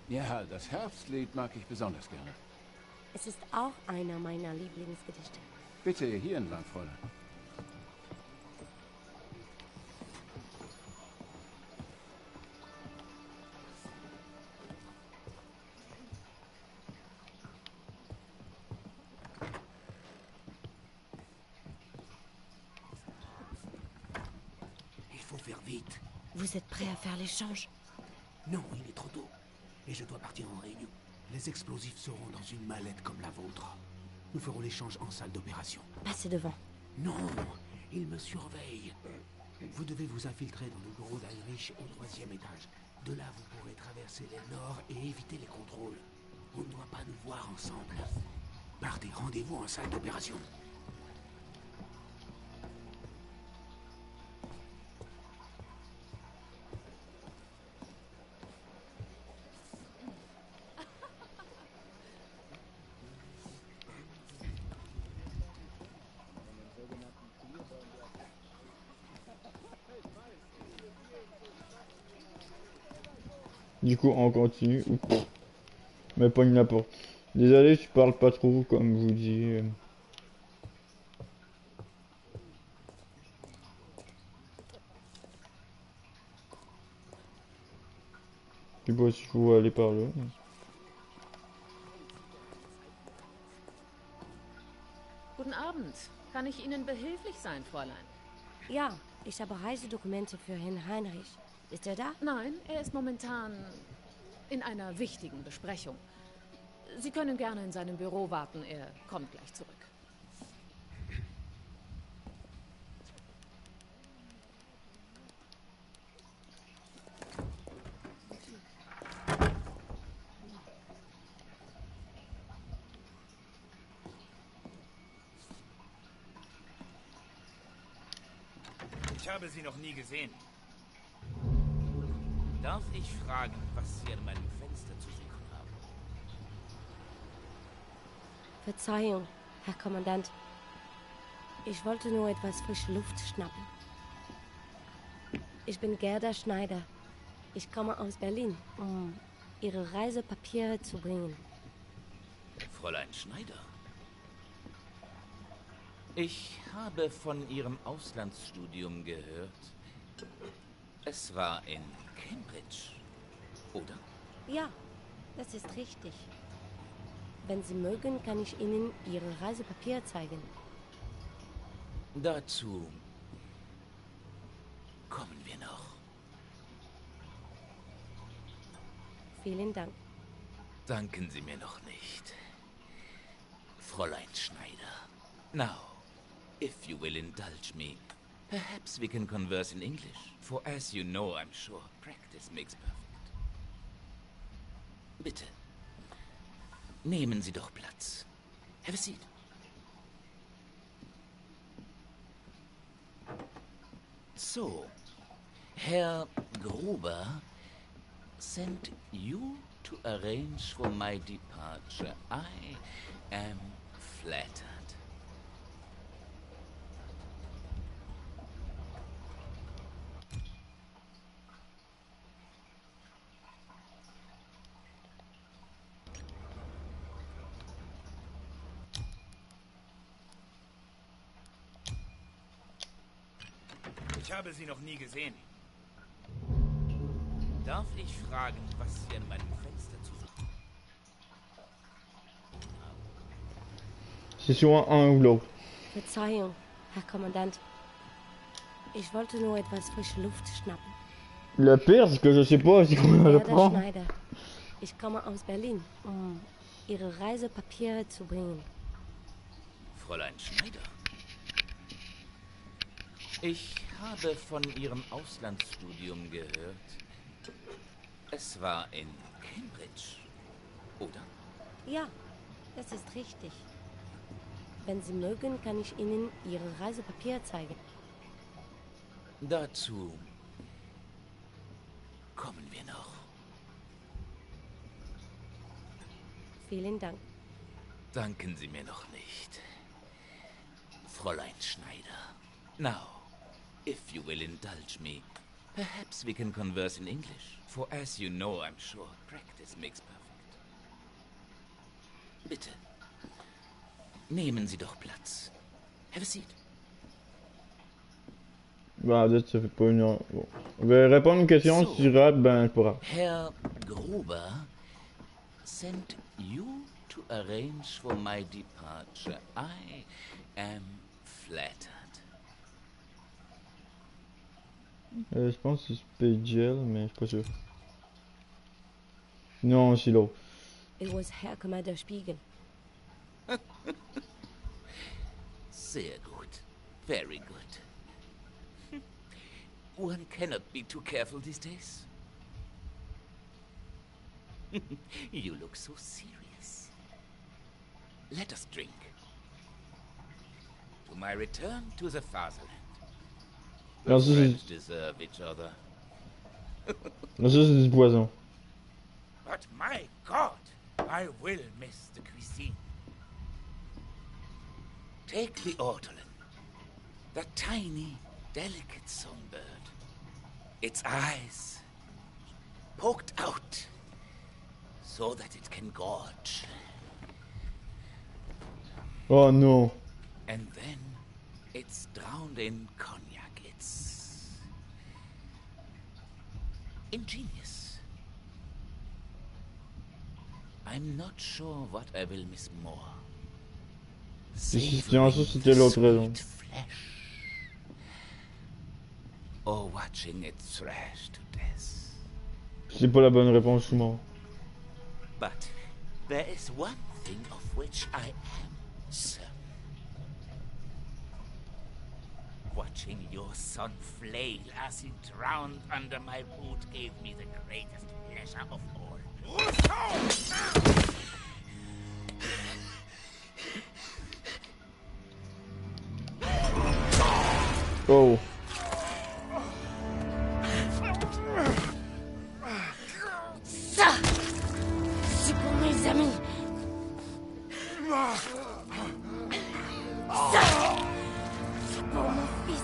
Ja, das Herbstlied mag ich besonders gerne. Es ist auch einer meiner Lieblingsgedichte. Bitte hier entlang, Fräulein. Il faut faire vite. Vous êtes prêt à faire l'échange? Non, il est trop tôt. Et je dois partir en réunion. Les explosifs seront dans une mallette comme la vôtre. Nous ferons l'échange en salle d'opération. Passez devant. Non, il me surveille. Vous devez vous infiltrer dans le bureau d'Heinrich au 3e étage. De là, vous pourrez traverser les nord et éviter les contrôles. On ne doit pas nous voir ensemble. Partez, rendez-vous en salle d'opération. Du coup, on continue ou quoi? Mais pas une porte. Désolé, je parle pas trop, comme vous dis. Je sais pas s'il faut aller par là. Guten Abend. Kann ich Ihnen behilflich sein, Fräulein? Ja, ich habe Reisedokumente für Herrn Heinrich. Ist er da? Nein, er ist momentan in einer wichtigen Besprechung. Sie können gerne in seinem Büro warten, er kommt gleich zurück. Ich habe Sie noch nie gesehen. Darf ich fragen, was Sie an meinem Fenster zu suchen haben? Verzeihung, Herr Kommandant. Ich wollte nur etwas frische Luft schnappen. Ich bin Gerda Schneider. Ich komme aus Berlin, um Ihre Reisepapiere zu bringen. Fräulein Schneider? Ich habe von Ihrem Auslandsstudium gehört. Es war in Cambridge, oder? Ja, das ist richtig. Wenn Sie mögen, kann ich Ihnen Ihre Reisepapiere zeigen. Dazu kommen wir noch. Vielen Dank. Danken Sie mir noch nicht. Fräulein Schneider. Now, if you will indulge me, perhaps we can converse in English. For as you know, I'm sure, practice makes perfect. Bitte, nehmen Sie doch Platz. Have a seat. So, Herr Gruber sent you to arrange for my departure. I am flattered. Ich habe Sie noch nie gesehen. Darf ich fragen, was Sie an meinem Fenster zu suchen? C'est soit un ou l'autre. Verzeihung, Herr Kommandant. Ich wollte nur etwas frische Luft schnappen. Le pire, c'est que je sais pas si on le Gerda prend. Schneider. Ich komme aus Berlin, um Ihre Reisepapiere zu bringen. Fräulein Schneider. Ich habe von Ihrem Auslandsstudium gehört. Es war in Cambridge, oder? Ja, das ist richtig. Wenn Sie mögen, kann ich Ihnen Ihre Reisepapiere zeigen. Dazu kommen wir noch. Vielen Dank. Danken Sie mir noch nicht. Fräulein Schneider. Now, if you will indulge me, perhaps we can converse in English. For as you know, I'm sure, practice makes perfect. Bitte, nehmen Sie doch Platz. Have a seat. Bah, peut-être ça fait pas une heure. Bon. Je vais répondre une question, si je rate, ben, c'est pas grave. Herr Gruber sent you to arrange for my departure. I am flattered. Je pense que c'est Spagel, mais je suis pas sûr. Non, c'est l'autre. It was Herr Commander Spiegel. Sehr gut. Very good. One cannot be too careful these days. You look so serious. Let us drink. To my return to the fatherland. Non, ça, Friends deserve each other. non, ça c'est du poison. But my God, I will miss the cuisine. Take the ortolan, the tiny, delicate songbird. Its eyes poked out so that it can gorge. Oh no. And then it's drowned in cognac. It's ingenious. I'm not sure what I will miss more. Si ça c'était l'autre raison. Or watching it thrash to death. C'est pas la bonne réponse, je suis mort. But there is one thing of which I am certain. Watching your son flail as he drowned under my boot gave me the greatest pleasure of all. Oh. Ça, c'est pour mes amis. Ça, c'est pour mon fils.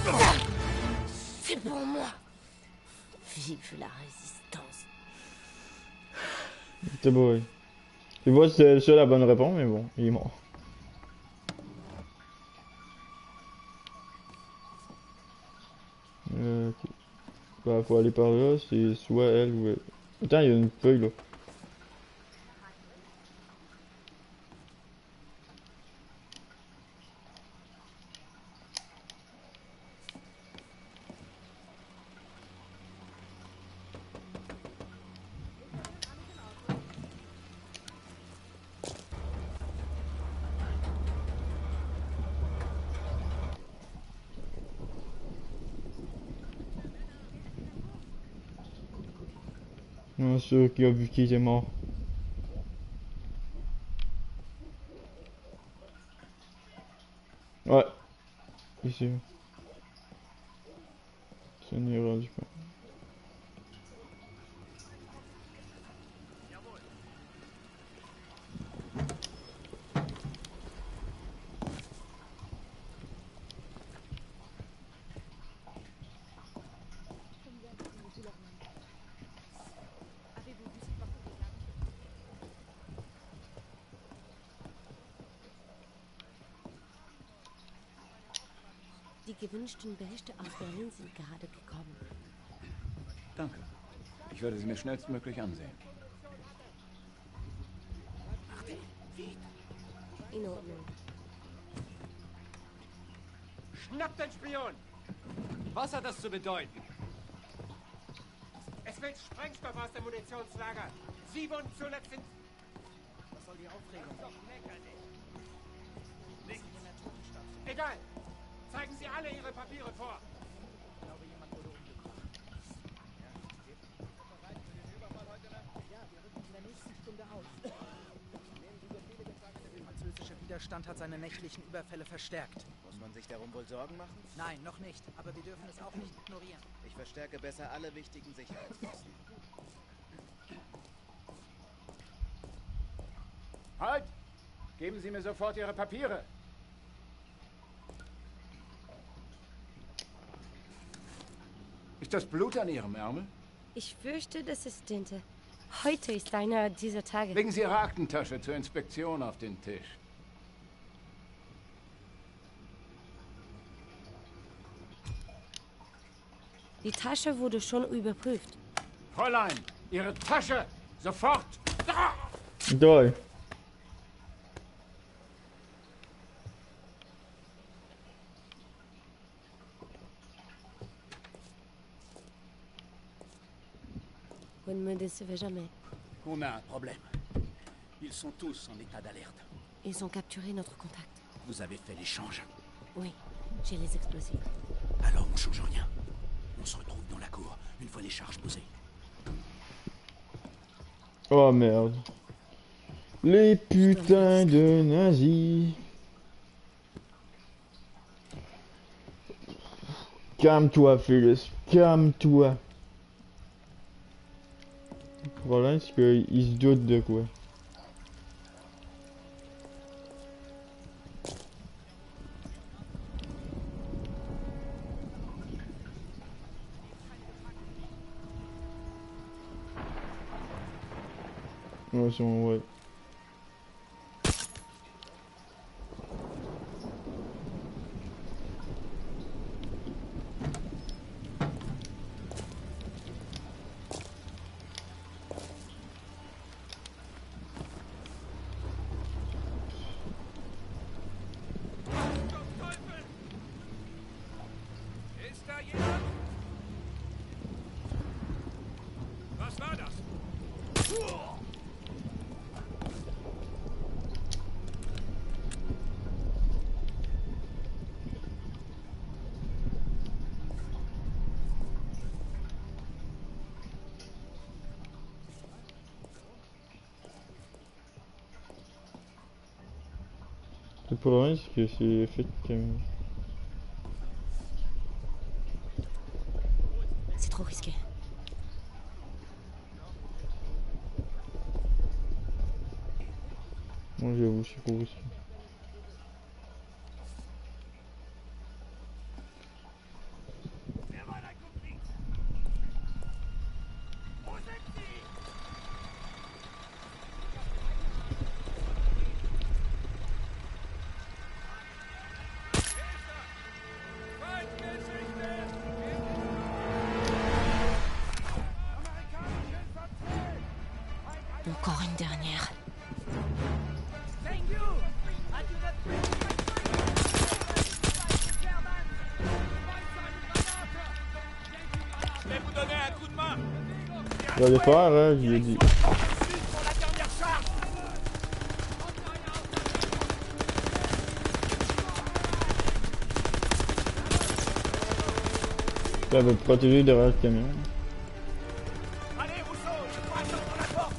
Ça, c'est pour moi. Vive la résistance. C'est beau, oui. Tu vois, c'est ça la bonne réponse, mais bon, il est mort. Ok. Bah, faut aller par là, c'est soit elle ou elle. Attends, il y a une feuille là. Bien sûr qu'il a vu qu'il était mort. Ouais. Ici. C'est une erreur du coup. gewünschten Berichte aus Berlin sind gerade gekommen. Danke. Ich werde sie mir schnellstmöglich ansehen. In Ordnung. Schnappt den Spion! Was hat das zu bedeuten? Es fällt Sprengstoff aus dem Munitionslager. Sie wurden zuletzt in... Was soll die Aufregung? Egal. Zeigen Sie alle Ihre Papiere vor. Ich glaube, jemand wurde umgebracht. Ja, wir rücken in der nächsten Stunde aus. Der französische Widerstand hat seine nächtlichen Überfälle verstärkt. Muss man sich darum wohl Sorgen machen? Nein, noch nicht. Aber wir dürfen es auch nicht ignorieren. Ich verstärke besser alle wichtigen Sicherheitsposten. Halt! Geben Sie mir sofort Ihre Papiere! Ist das Blut an Ihrem Ärmel? Ich fürchte, das ist Tinte. Heute ist einer dieser Tage. Legen Sie Ihre Aktentasche zur Inspektion auf den Tisch. Die Tasche wurde schon überprüft. Fräulein, Ihre Tasche! Sofort! Doll. Vous ne me décevez jamais. On a un problème. Ils sont tous en état d'alerte. Ils ont capturé notre contact. Vous avez fait l'échange. Oui, j'ai les explosifs. Alors on change rien. On se retrouve dans la cour, une fois les charges posées. Oh merde. Les putains de nazis. Calme-toi, Phyllis. Calme-toi. Le problème, c'est qu'ils se doutent de quoi. Ouais. Ist da jemand? Was war das? Le problème, c'est que c'est fait comme... C'est trop risqué. Moi, j'avoue, c'est trop risqué. Encore une dernière. Je vais vous donner un coup de main. Il va le faire, hein, je lui ai dit. Pour la dernière charge. Ça va te protéger derrière le camion. Allez, Rousseau, je crois attendre la porte.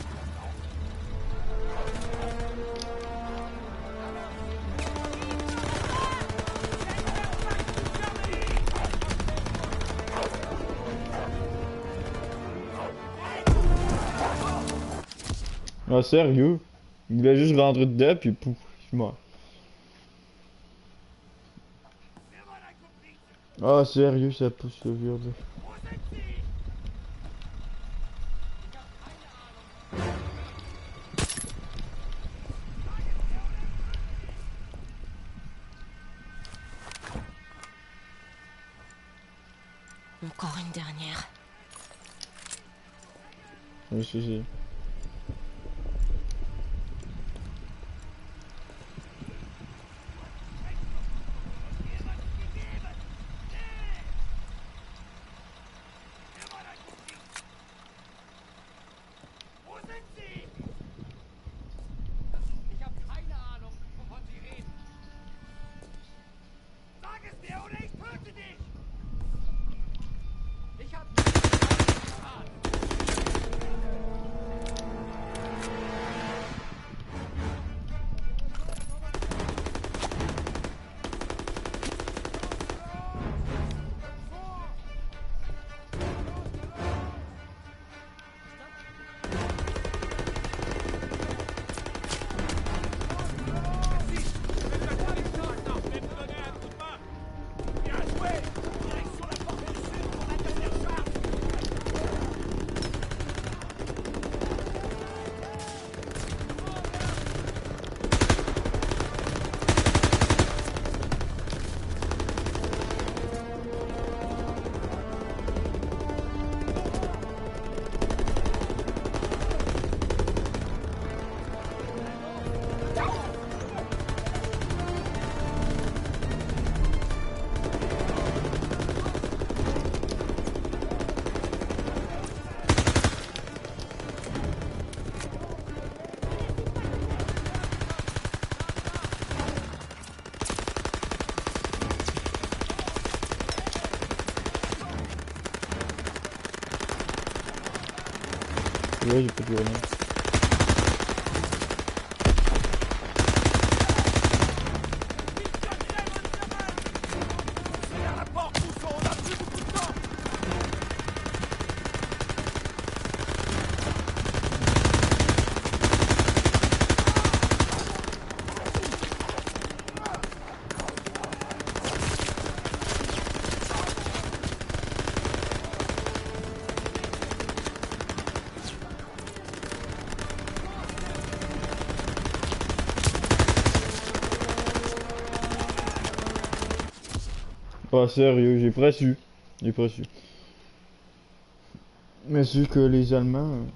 Ah, sérieux? Il devait juste rentrer dedans, puis pouf, je suis mort. Ah, sérieux, ça pousse le vieux. Encore une dernière. Oui, si. Ouais, j'ai pas de grenade. Pas sérieux, j'ai présu. Mais c'est que les Allemands...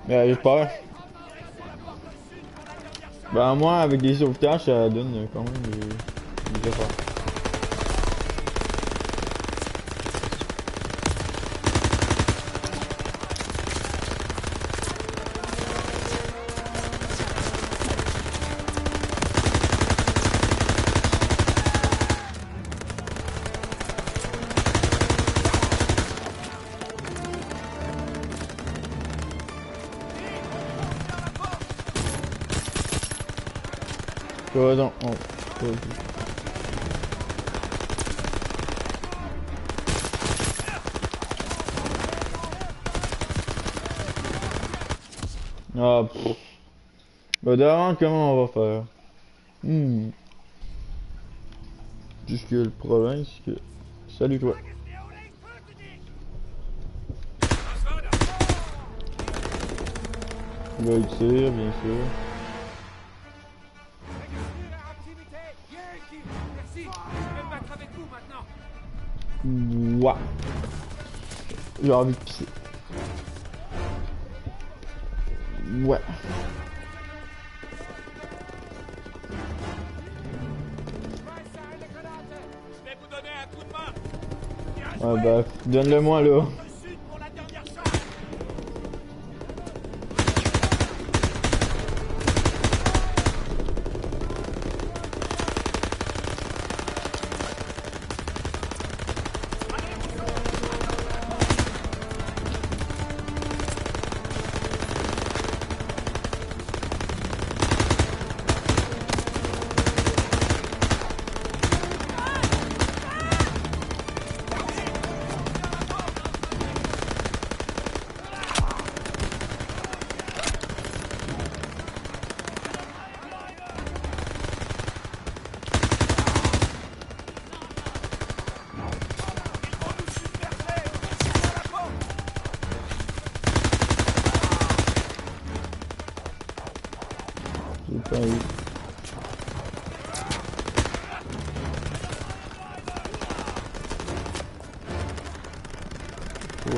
J'espère. Bah moi avec des sauvetages ça donne quand même des affaires. Non, oh, ah, pff. Bah d'avant comment on va faire? Juste que le problème c'est que... Salut toi. Là il tire bien sûr. Ouah. J'ai envie de pisser. Ouais. Ah bah, donne-le-moi là. Enfin, oui.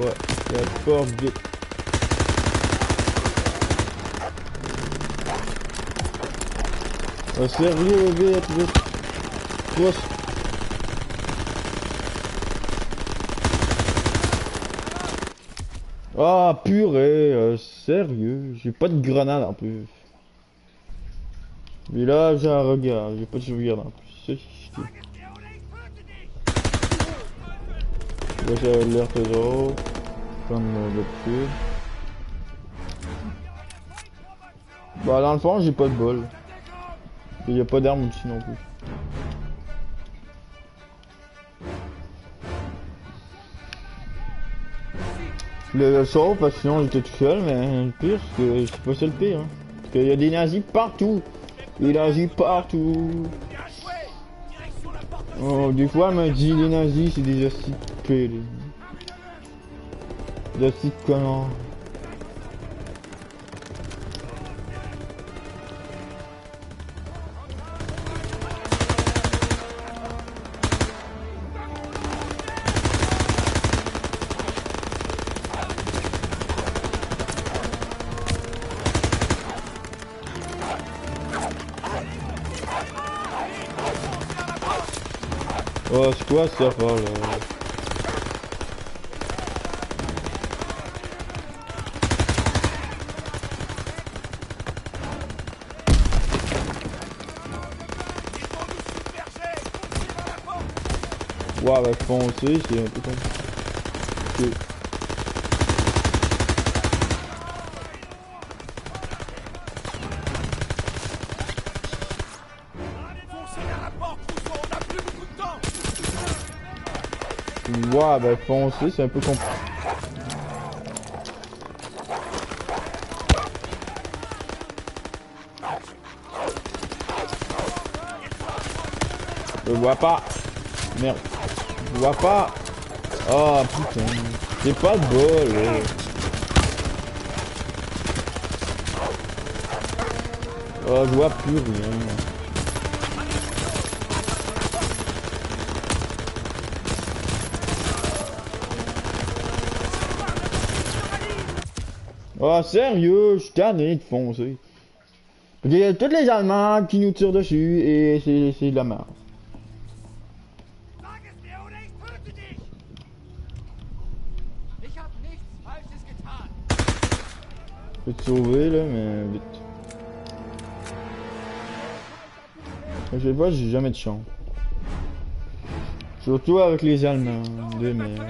Ouais, la porte vite. Oh, sérieux, vite, vite. Pousse. Ah, purée, sérieux, j'ai pas de grenade en plus. Mais là, j'ai un regard, j'ai pas de sauvegarde en plus. C'est chiant. Là, j'ai l'air toujours. Comme d'habitude. Bah, dans le fond, j'ai pas de bol. Il y a pas d'armes ici non plus. Le sort parce que sinon j'étais tout seul, mais le pire c'est que c'est pas ça le pire. Hein. Parce qu'il y a des nazis partout. Des nazis partout. Oh, des fois elle me dit les nazis c'est des hosties de pire. Des hosties de connards. Oh, c'est quoi ça, là? Ouais, bah foncer, c'est un peu compliqué. Ouais, bah foncer, c'est un peu compliqué. Je vois pas. Merde. Je vois pas. Oh putain. J'ai pas de bol. Oh, je vois plus rien. Oh sérieux, je suis tanné de foncer. Il y a tous les Allemands qui nous tirent dessus et c'est de la merde. Je peux te sauver là, mais vite. Je sais pas, j'ai jamais de chance. Surtout avec les Allemands, de merde.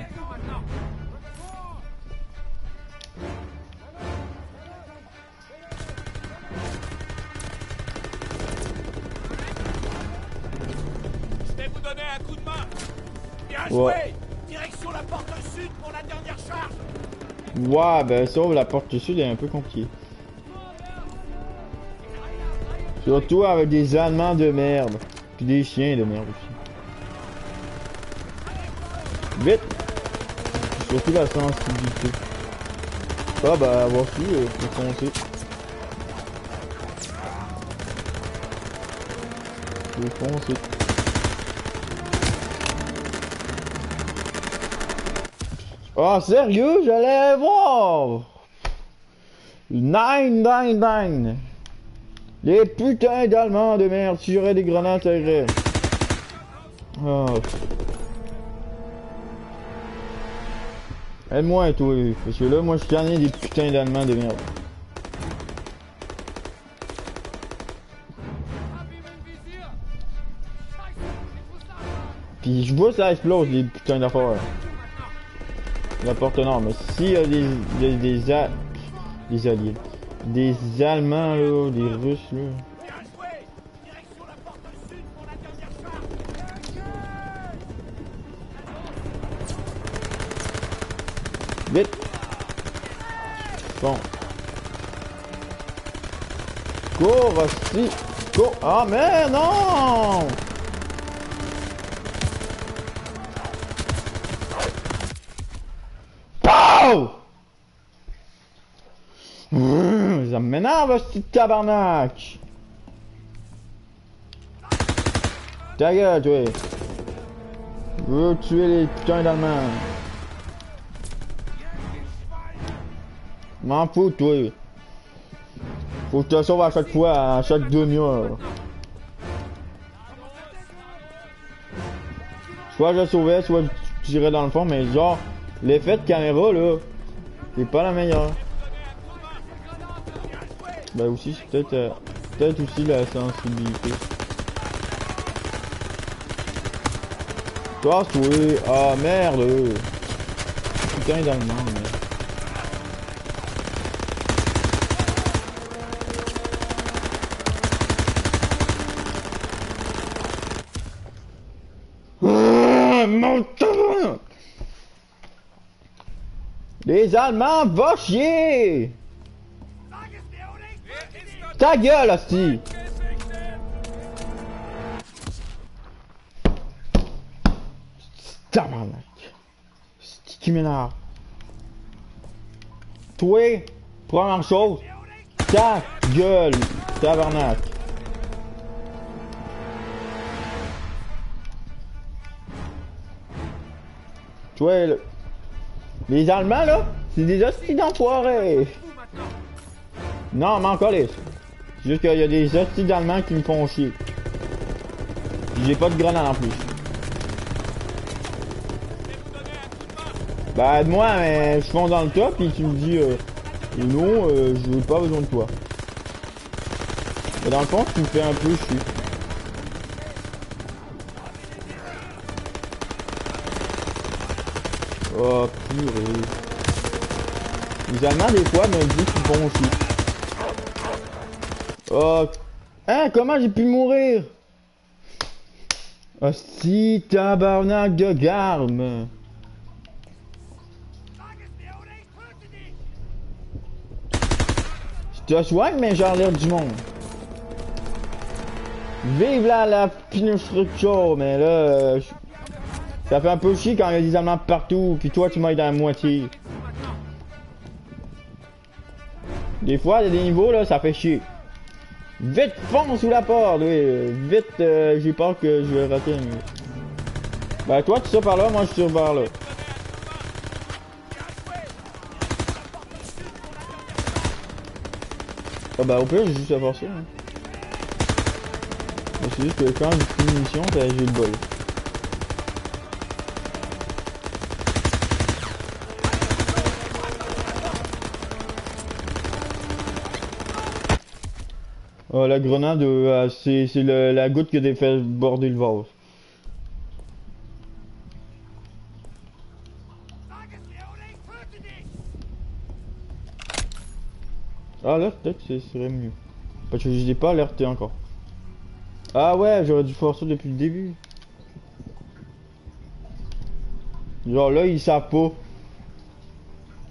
Ouais. Direction la porte sud pour la dernière charge. Ouais, ben sauf la porte sud est un peu compliquée. Surtout avec des Allemands de merde. Puis des chiens de merde aussi. Vite! Surtout la sensibilité. Ah bah voici, faut foncer. Faut foncer. Oh sérieux, j'allais voir. Nine. Les putains d'Allemands de merde, si j'aurais des grenades, ça irait. Oh. Aide-moi toi, parce que là, moi je suis tanné des putains d'Allemands de merde. Puis je vois ça explose, les putains d'affaires. La porte nord, mais s'il y a des alliés, des Allemands là, des Russes là. Vite. Bon. Cours aussi. Cours. Ah mais non. Ça m'énerve ce petit tabarnak! Ta gueule, toi. Je veux tuer les putains d'Allemands. M'en fous, toi. Faut que je te sauve à chaque fois, à chaque demi-heure. Soit je le sauvais, soit je tirais dans le fond, mais genre, l'effet de caméra, là, c'est pas la meilleure. Ben aussi, c'est peut-être aussi la sensibilité. Toi, oui. Ah merde. Putain d'Allemand, mais... Mon tabac! Les Allemands, va chier! Ta gueule, hostie! Tabarnak! C'est qui m'énerve? Toi, première chose, ta gueule, tabarnak! Toi, les Allemands, là, c'est des hosties d'enfoirés! Non, mais encore les. C'est juste qu'il y a des hosties d'Allemands qui me font chier. J'ai pas de grenade en plus. Bah aide-moi, mais je fonce dans le top et tu me dis non, je veux pas besoin de toi. Mais dans le fond, tu me fais un peu chier. Oh purée. Les Allemands des fois me disent qu'ils font chier. Oh. Hein, comment j'ai pu mourir? Hostie, tabarnak de garme. Je te soigne, mais j'ai l'air du monde. Vive la pinostructure, mais là... ça fait un peu chier quand il y a des Allemands partout, puis toi tu m'aides dans la moitié. Des fois, il y a des niveaux là, ça fait chier. Vite, fonce sous la porte, oui. Vite, j'ai peur que je vais rater un niveau. Ben toi tu sors par là, moi je tire par là. Ah bah au pire j'ai juste à forcer. Hein. C'est juste que quand j'ai plus de munitions, j'ai le bol. Oh, la grenade, c'est la goutte qui a fait border le vase. Ah là, peut-être que ce serait mieux. Parce que je les ai pas alertés encore. Ah ouais, j'aurais dû faire ça depuis le début. Genre là, ils savent pas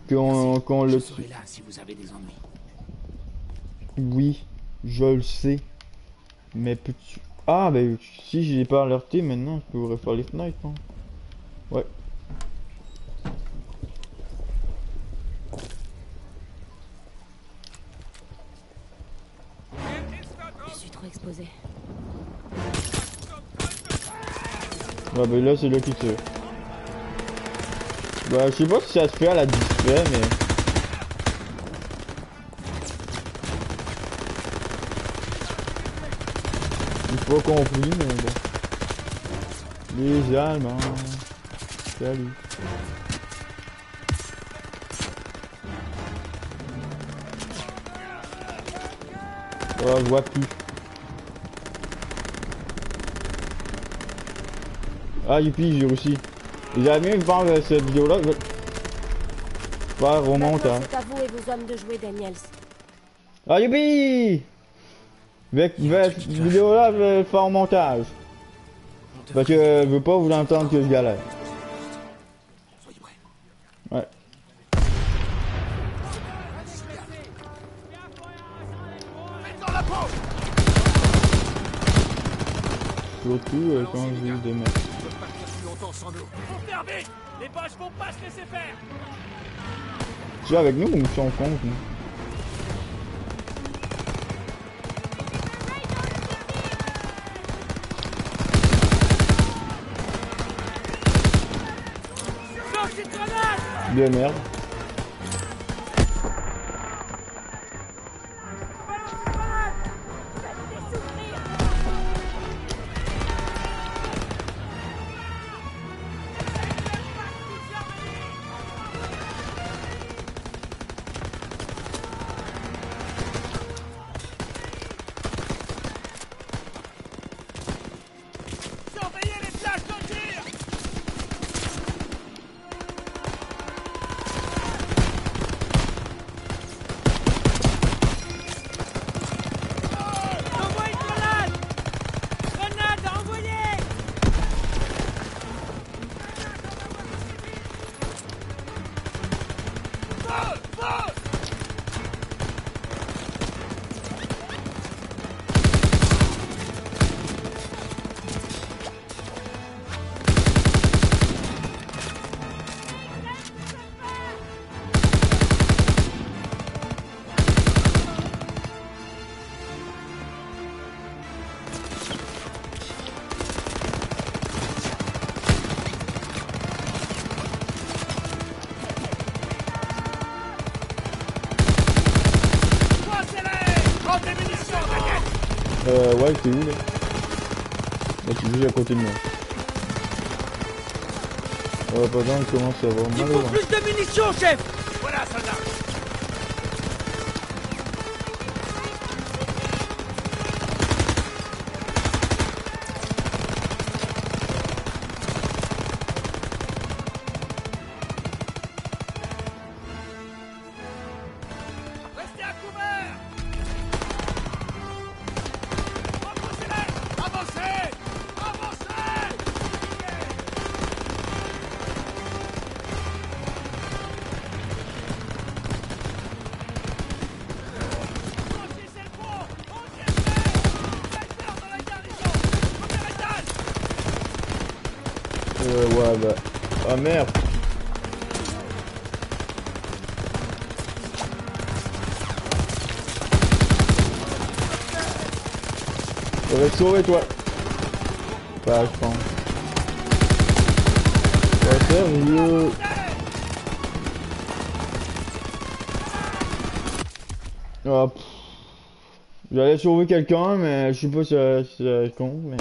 qu'on le... Je serai là si vous avez des ennuis. Oui. Je le sais. Mais peux-tu... Ah, ben, si je l'ai pas alerté, maintenant, je peux refaire les fenêtres, non? Ouais. Je suis trop exposé. Ah, ben là, c'est là qu'il tire. Bah, je sais pas si ça se fait à la discret, mais... J'ai pas compris, mais bon. Les Allemands. Salut. Oh, je vois plus. Ah, youpi, j'ai réussi. J'avais mieux voir cette vidéo-là. Je vais faire au montage. C'est à vous et vos hommes de jouer, Daniels. Ah, youpi! Avec cette vidéo-là, je vais faire au montage. Parce que je veux pas vous entendre que je galère. Ouais. Surtout quand je vis de mettre. Les Boches vont pas se laisser faire. Tu es avec nous ou ils sont contre nous? de merde. Ouais, t'es où là? Bah, tu es juste à côté de moi. Ouais, pas dans, il commence à avoir mal au ventre. Plus de munitions, chef! Voilà, soldat! Restez à couvert! Avancez! Avancez! Ouais, bah. Ah merde! On va te sauver, toi! Bah, je pense. Ouais, sérieux! Ah, pff. J'allais sauver quelqu'un, mais je sais pas si ça compte, mais.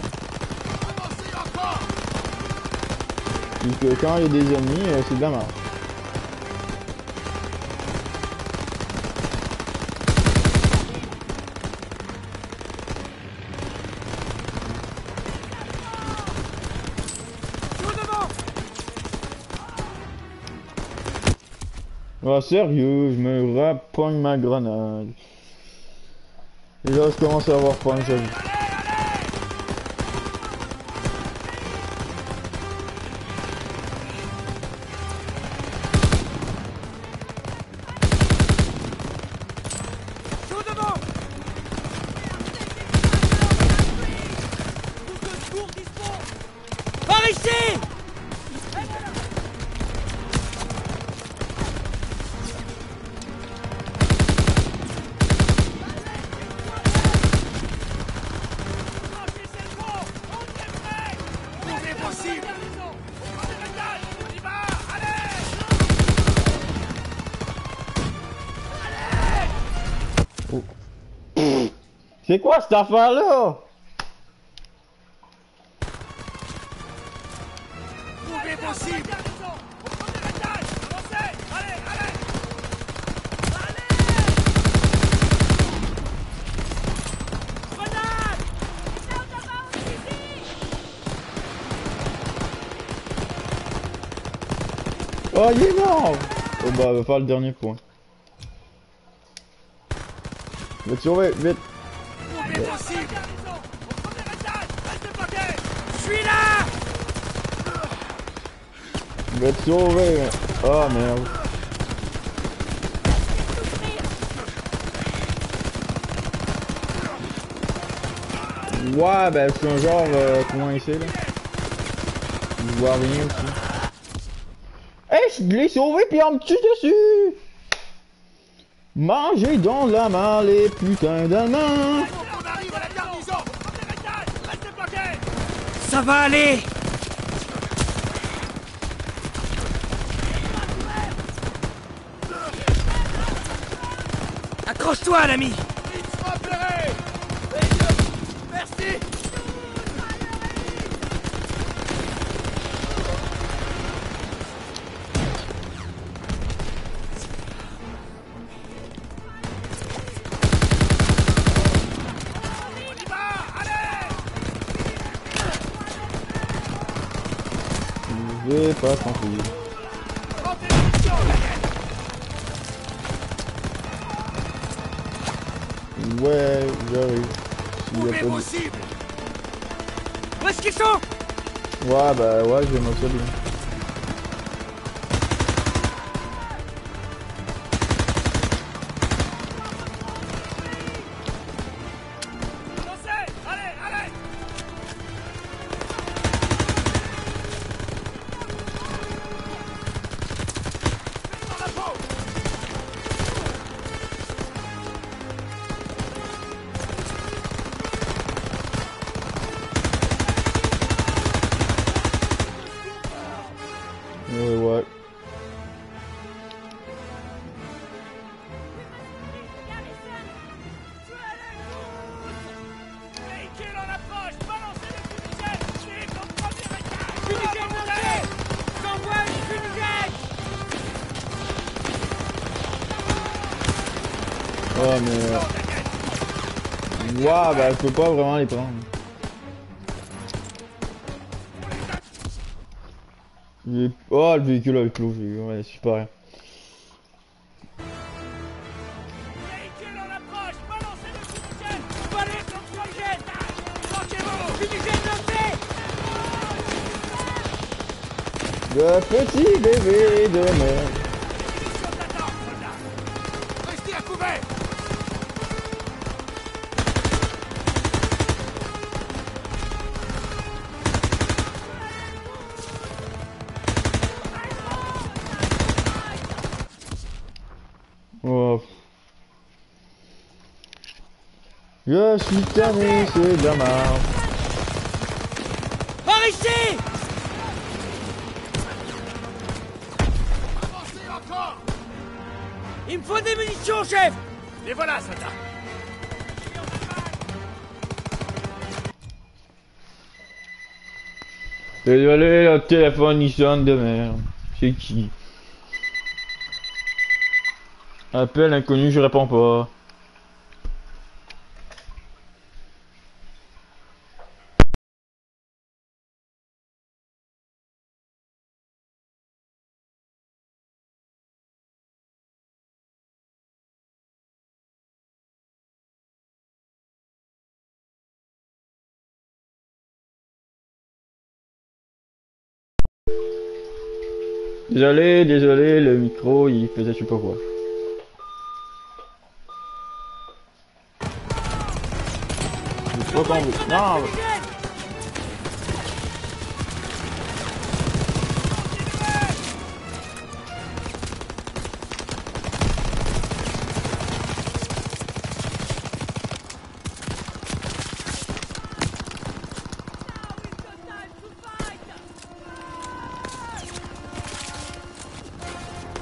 Parce que quand il y a des ennemis, c'est de la merde. Ah sérieux, je me rapogne ma grenade. Et là je commence à avoir faim, j'avoue. Par ici! C'est quoi cette affaire-là? Trouvez possible! Oh, il est mort! Oh bah, va faire le dernier point. Va te sauver, vite! Trouvez possible! Je suis là! Va te sauver! Oh merde! Ouais, ben c'est un genre coincé là. Je vois rien aussi. Hey, je l'ai sauvé puis on me tue dessus! Mangez dans la main les putains d'amants! On arrive à la garnison! Restez bloqués! Ça va aller! Accroche-toi, l'ami! Vite, repéré! Merci! Je vais pas s'enfuir. Ouais, j'arrive. Où est possible? Où est-ce qu'ils sont? Ouais, bah ouais, je vais m'en sortir. Ouais. Ouais, mais... Ouah, bah je peux pas vraiment les prendre. Oh, le véhicule avec l'eau, ouais, super. Le petit bébé de merde. Restez à couvert! Oh. Je suis tanné, c'est de la marre. Par ici! Avancez encore! Il me faut des munitions, chef! Les voilà, soldat! Désolé, le téléphone il sonne de merde. C'est qui? Appel inconnu, je réponds pas. Désolé, le micro il faisait je sais pas quoi. Je sais pas quand vous... Non.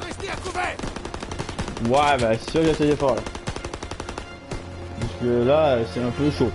Restez à couvert! Ouais, bah c'est sûr que j'essaie de faire là. Parce que là, c'est un peu chaud.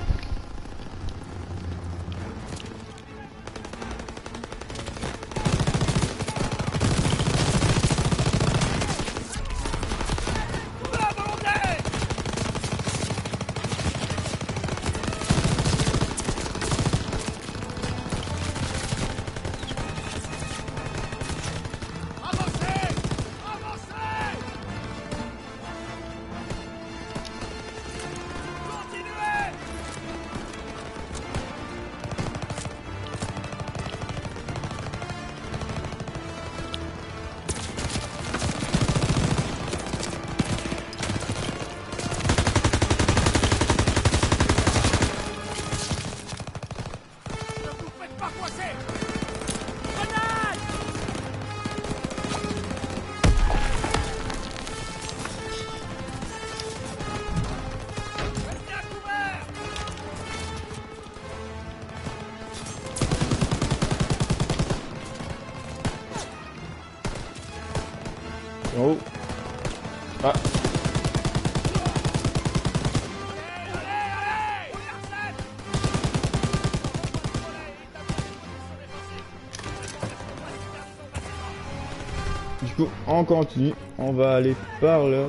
Oh. Ah. coup, on continue. On va aller par là.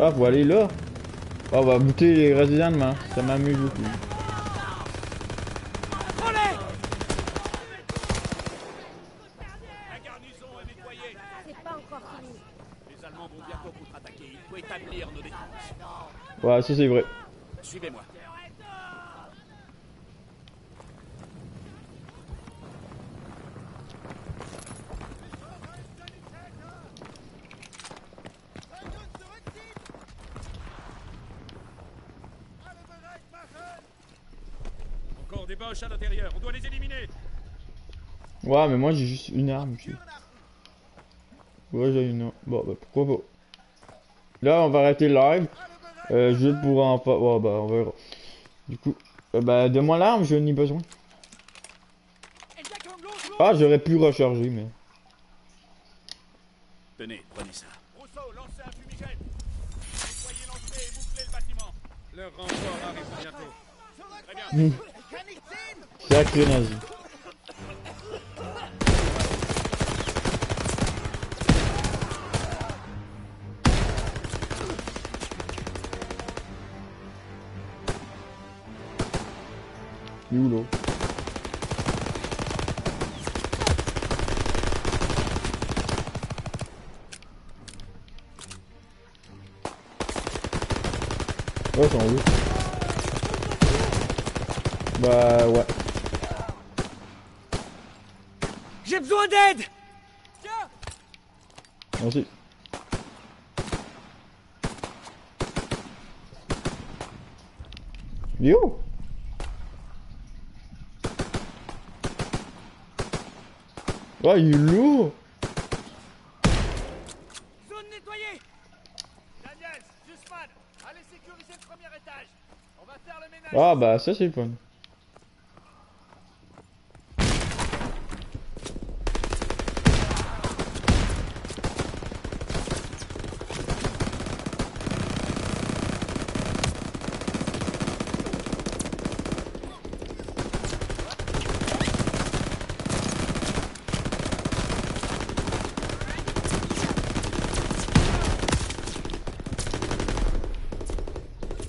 Ah, faut aller là. Ah, on va buter les résidents demain. Ça m'amuse beaucoup. Ouais, ça c'est vrai. Suivez-moi. Encore des boches à l'intérieur, on doit les éliminer. Ouais, mais moi j'ai juste une arme. Ouais, j'ai une arme. Bon, bah pourquoi pas. Là, on va arrêter le live. Juste pour en pas. Ouais, bah on verra. Du coup, bah donne-moi l'arme, je n'ai besoin. Ah, j'aurais pu recharger, mais. Tenez, prenez ça. Rousseau, lancez un fumigène. Nettoyez l'entrée et bouclez le bâtiment. Le renfort arrive bientôt. Très bien. Sacré nazi. Il est où l'eau? Ouais, c'est en haut. Bah ouais. J'ai besoin d'aide. Merci. Il est où? Ouais, il est lourd. Zone nettoyée. Daniels, Sussman, allez sécuriser le premier étage. On va faire le ménage. Ah bah ça c'est le fun.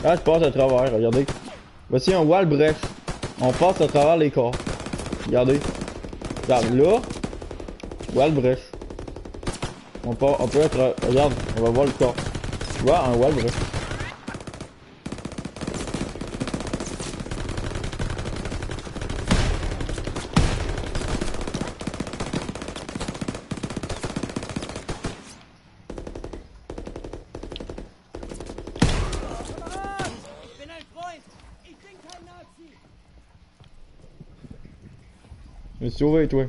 Ah, je passe à travers, regardez. Voici un wall bref. On passe à travers les corps. Regardez. Regarde, là. Wall bref. On peut être... Regarde, on va voir le corps. Tu vois, un wall bref. Mais sauvé, toi.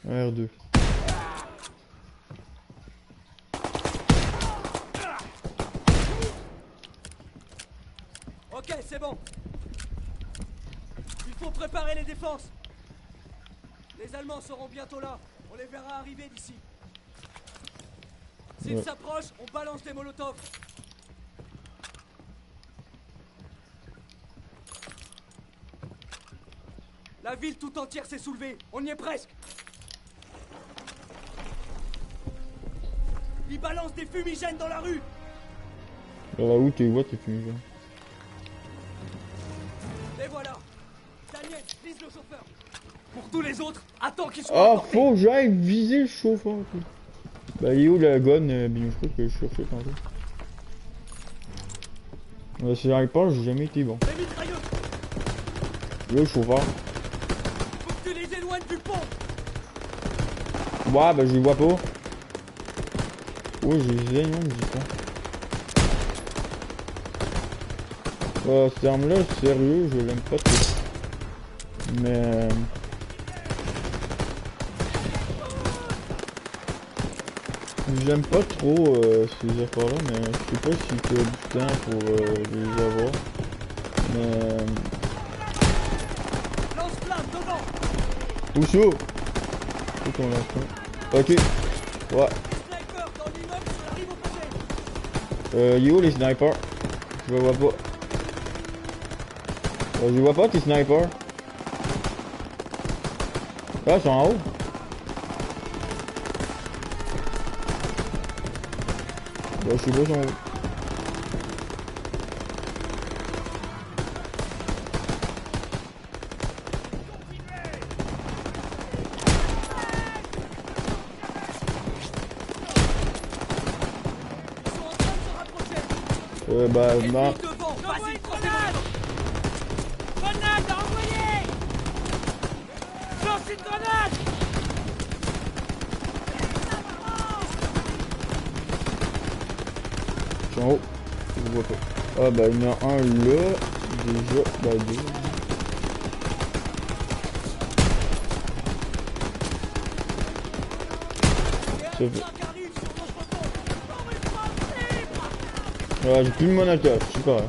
R2. Ok, c'est bon. Il faut préparer les défenses. Les Allemands seront bientôt là. On les verra arriver d'ici. S'ils s'approchent, on balance des molotovs. La ville tout entière s'est soulevée. On y est presque. Ils balancent des fumigènes dans la rue. Là où t'es où tes fumigènes? Et voilà. Daniel, vise le chauffeur. Pour tous les autres, attends qu'ils soient Oh, emportés. faut que j'aille viser le chauffeur. Bah, il est où la gun binouchou que je cherchais tantôt? Si j'arrive pas, j'ai jamais été bon. Le chauffeur. Faut que tu les éloignes du pont. Ouais, bah, je les vois pas. Oh, j'ai les éloigne du pont. Cette arme-là, sérieux, je l'aime pas trop. Mais... J'aime pas trop ces affaires-là, mais je sais pas si tu as du temps pour les avoir. Mais... Lance-flamme devant. Où ça? Où qu'on lance ça? Ok. Ouais. Il est où les snipers? Je les vois pas. Je les vois pas tes snipers. Ah, ils sont en haut. Je sais pas, ils sont où. Bah, non. Grenade à envoyer! Lance une grenade! Ils sont en haut. Je vois pas. Ah, bah, il y en a un là. Déjà, bah, deux. Ça fait. Ouais, j'ai plus de monacas, super.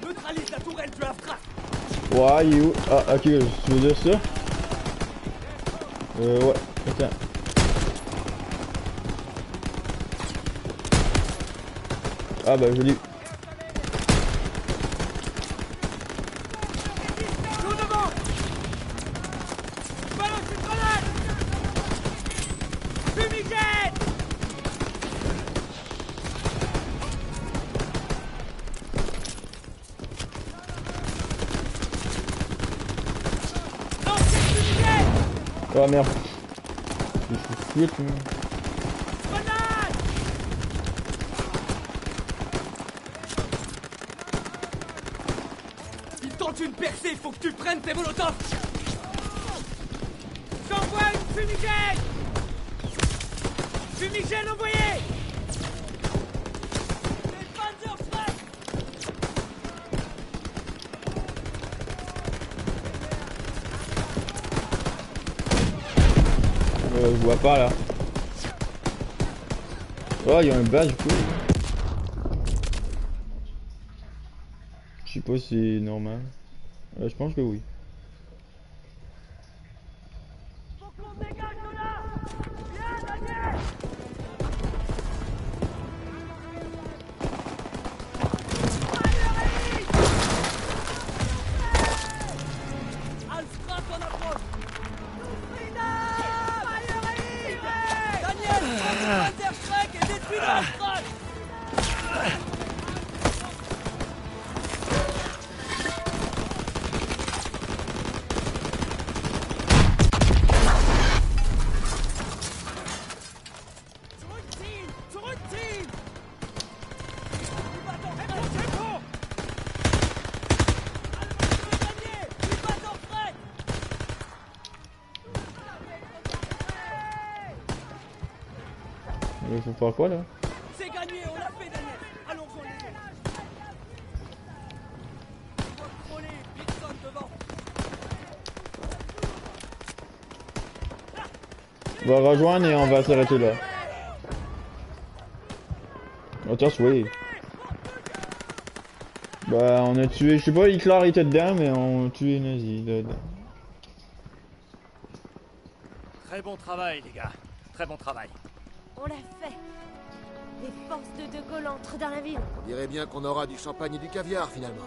Neutralise la tourelle du Havre. Ouais, il est où? Ah, ok, tu veux dire ça? Ouais, attends. Ah bah, je l'ai. Ah merde. Je suis foutu. Il tente une percée, faut que tu prennes tes molotovs. J'envoie une fumigène. Fumigène envoyée. Je vois pas là. Oh, il y a un badge du coup. Je sais pas si c'est normal. Je pense que oui. Il faut faire quoi là? C'est gagné, on l'a fait Daniel. Allons rejoindre les autres. On va frôler, Pearson devant. On va rejoindre et on va s'arrêter là. Attends, oui. Bah on a tué, je sais pas, Hitler était dedans mais on a tué les nazis dedans. Très bon travail les gars, très bon travail. On l'a fait. Les forces de Gaulle entrent dans la ville. On dirait bien qu'on aura du champagne et du caviar finalement.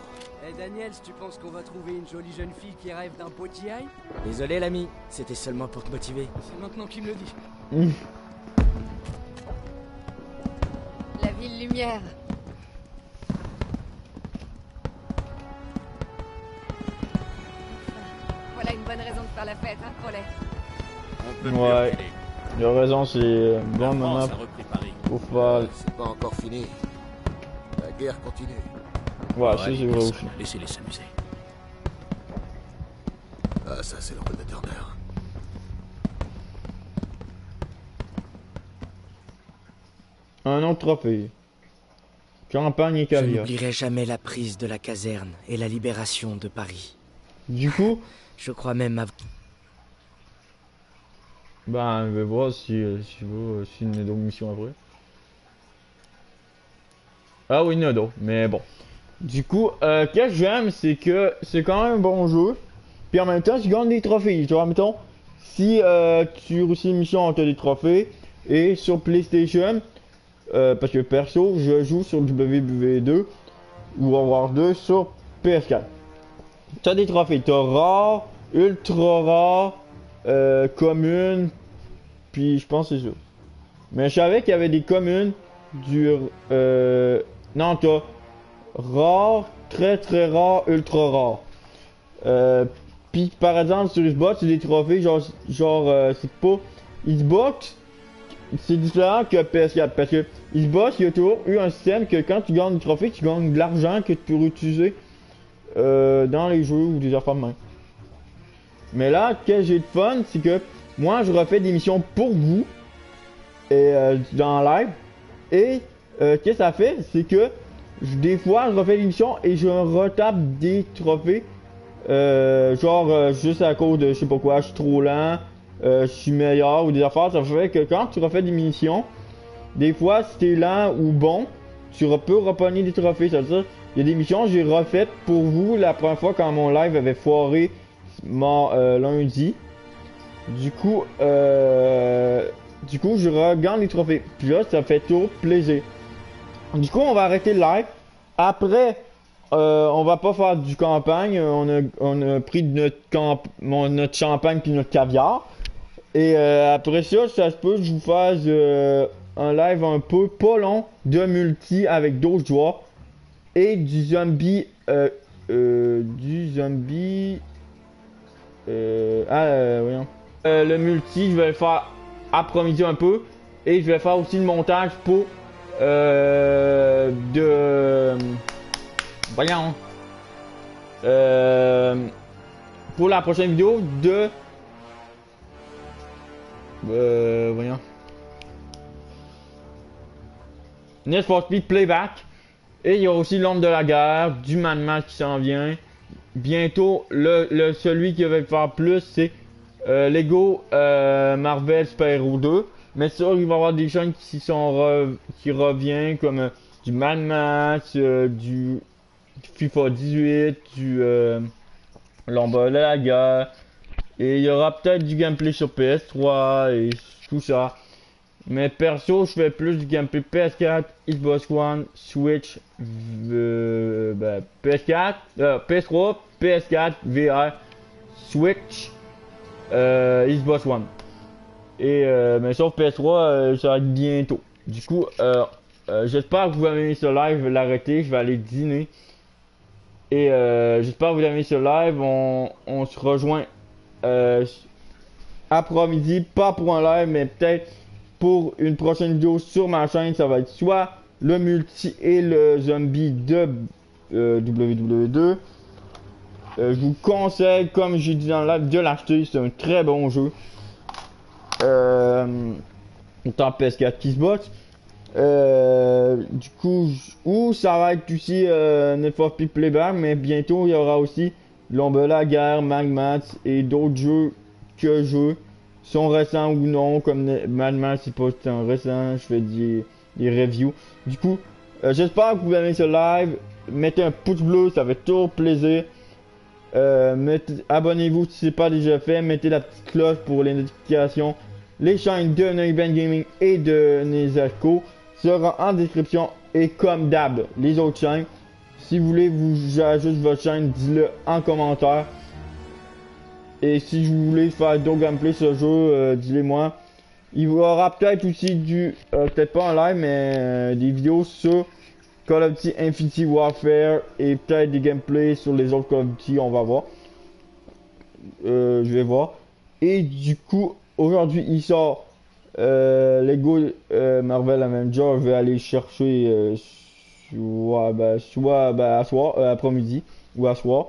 Eh Daniel, tu penses qu'on va trouver une jolie jeune fille qui rêve d'un beau TI? Désolé l'ami, c'était seulement pour te motiver. C'est maintenant qu'il me le dit. La ville lumière. Voilà une bonne raison de faire la fête, hein, Crowley? Ouais. Il a raison, c'est bon moment pour faire. C'est pas encore fini. La guerre continue. Ouais, ça c'est vrai aussi. Laissez-les s'amuser. Ah, ça c'est le rôle de Turner. Un autre trophée. Champagne et Je caviar. n'oublierai jamais la prise de la caserne et la libération de Paris. Du coup, je crois même avoir... Ben, on va voir si il y a d'autres missions après. Ah oui, il y en a d'autres, mais bon. Du coup, ce que j'aime, c'est que c'est quand même un bon jeu. Puis en même temps, tu gagnes des trophées. Tu vois, mettons, si tu réussis une mission, tu as des trophées. Et sur PlayStation, parce que perso, je joue sur WWE2 ou World War 2 sur PS4. Tu as des trophées, tu as rare, ultra rare, commune, puis je pense que c'est ça. Mais je savais qu'il y avait des communes du... non, tu as rare, très très rare, ultra rare. Puis par exemple sur Xbox, c'est des trophées genre c'est pas Xbox, c'est différent que PS4 parce que Xbox il y a toujours eu un système que quand tu gagnes des trophées, tu gagnes de l'argent que tu peux utiliser dans les jeux ou des affaires de main. Mais là, ce que j'ai de fun, c'est que moi je refais des missions pour vous et dans live et ce que ça fait, c'est que des fois je refais des missions et je retape des trophées. Juste à cause de je sais pas quoi, je suis trop lent, je suis meilleur ou des affaires. Ça fait que quand tu refais des missions, des fois si t'es lent ou bon, tu peux repogner des trophées. Ça veut dire, il y a des missions que j'ai refaites pour vous la première fois quand mon live avait foiré lundi. Du coup je regagne les trophées. Puis là ça fait toujours plaisir. Du coup on va arrêter le live. Après on va pas faire du campagne, on a pris notre champagne puis notre caviar. Et après ça se peut que je vous fasse un live un peu pas long de multi avec d'autres joueurs. Et du zombie voyons. Le multi, je vais le faire après-midi un peu. Et je vais faire aussi le montage pour voyons. Pour la prochaine vidéo de voyons. Need for Speed Playback. Et il y a aussi l'ombre de la guerre, du Mad Max qui s'en vient. Bientôt, celui qui va faire plus, c'est Lego Marvel Super Hero 2. Mais ça, il va y avoir des chaînes qui reviennent comme du Mad Max, du FIFA 18, du l'ombre de la guerre. Et il y aura peut-être du gameplay sur PS3 et tout ça. Mais perso, je fais plus du gameplay PS4, Xbox One, Switch, PS4, PS3, PS4, VR, Switch, Xbox One. Et mais sauf PS3, ça va être bientôt. Du coup, j'espère que vous avez aimé ce live, je vais l'arrêter, je vais aller dîner. Et j'espère que vous avez aimé ce live, on se rejoint après-midi, pas pour un live, mais peut-être pour une prochaine vidéo sur ma chaîne. Ça va être soit le multi et le zombie de WWE2. Je vous conseille, comme j'ai dit dans le live, de l'acheter, c'est un très bon jeu. Autant PS4 qu'Xbox. Du coup, ou ça va être aussi Need for Speed Playback, mais bientôt il y aura aussi l'ombre de la guerre, Mad Max et d'autres jeux que je sont récents ou non, comme Mad Max, c'est pas tant récent, je fais des reviews. Du coup, j'espère que vous aimez ce live. Mettez un pouce bleu, ça fait toujours plaisir. Abonnez-vous si ce n'est pas déjà fait. Mettez la petite cloche pour les notifications. Les chaînes de Neuben Gaming et de Nezarco seront en description. Et comme d'hab, les autres chaînes. Si vous voulez vous ajouter votre chaîne, dites-le en commentaire. Et si vous voulez faire d'autres gameplays sur ce jeu, dites-le moi. Il y aura peut-être aussi peut-être pas en live, mais des vidéos sur Call of Duty Infinity Warfare et peut-être des gameplays sur les autres Call of Duty, on va voir. Je vais voir. Et du coup, aujourd'hui, il sort Lego Marvel Avengers. Je vais aller chercher soit à soir, après-midi ou à soir.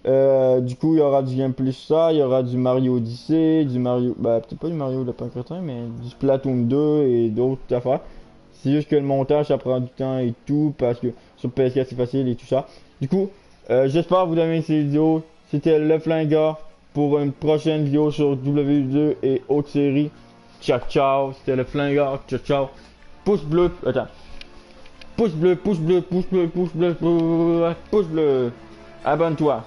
Du coup, il y aura du gameplay sur ça, il y aura du Mario Odyssey, du Mario, peut-être pas du Mario Lapin Crétin, mais du Splatoon 2 et d'autres affaires. C'est juste que le montage, ça prend du temps et tout, parce que sur PS4 c'est facile et tout ça. Du coup, j'espère que vous avez aimé cette vidéo. C'était le Flingueur pour une prochaine vidéo sur W2 et autres séries. Ciao, ciao. C'était le Flingueur. Ciao, ciao. Pouce bleu. Attends. Pouce bleu, pouce bleu, pouce bleu, pouce bleu, pouce bleu. Abonne-toi.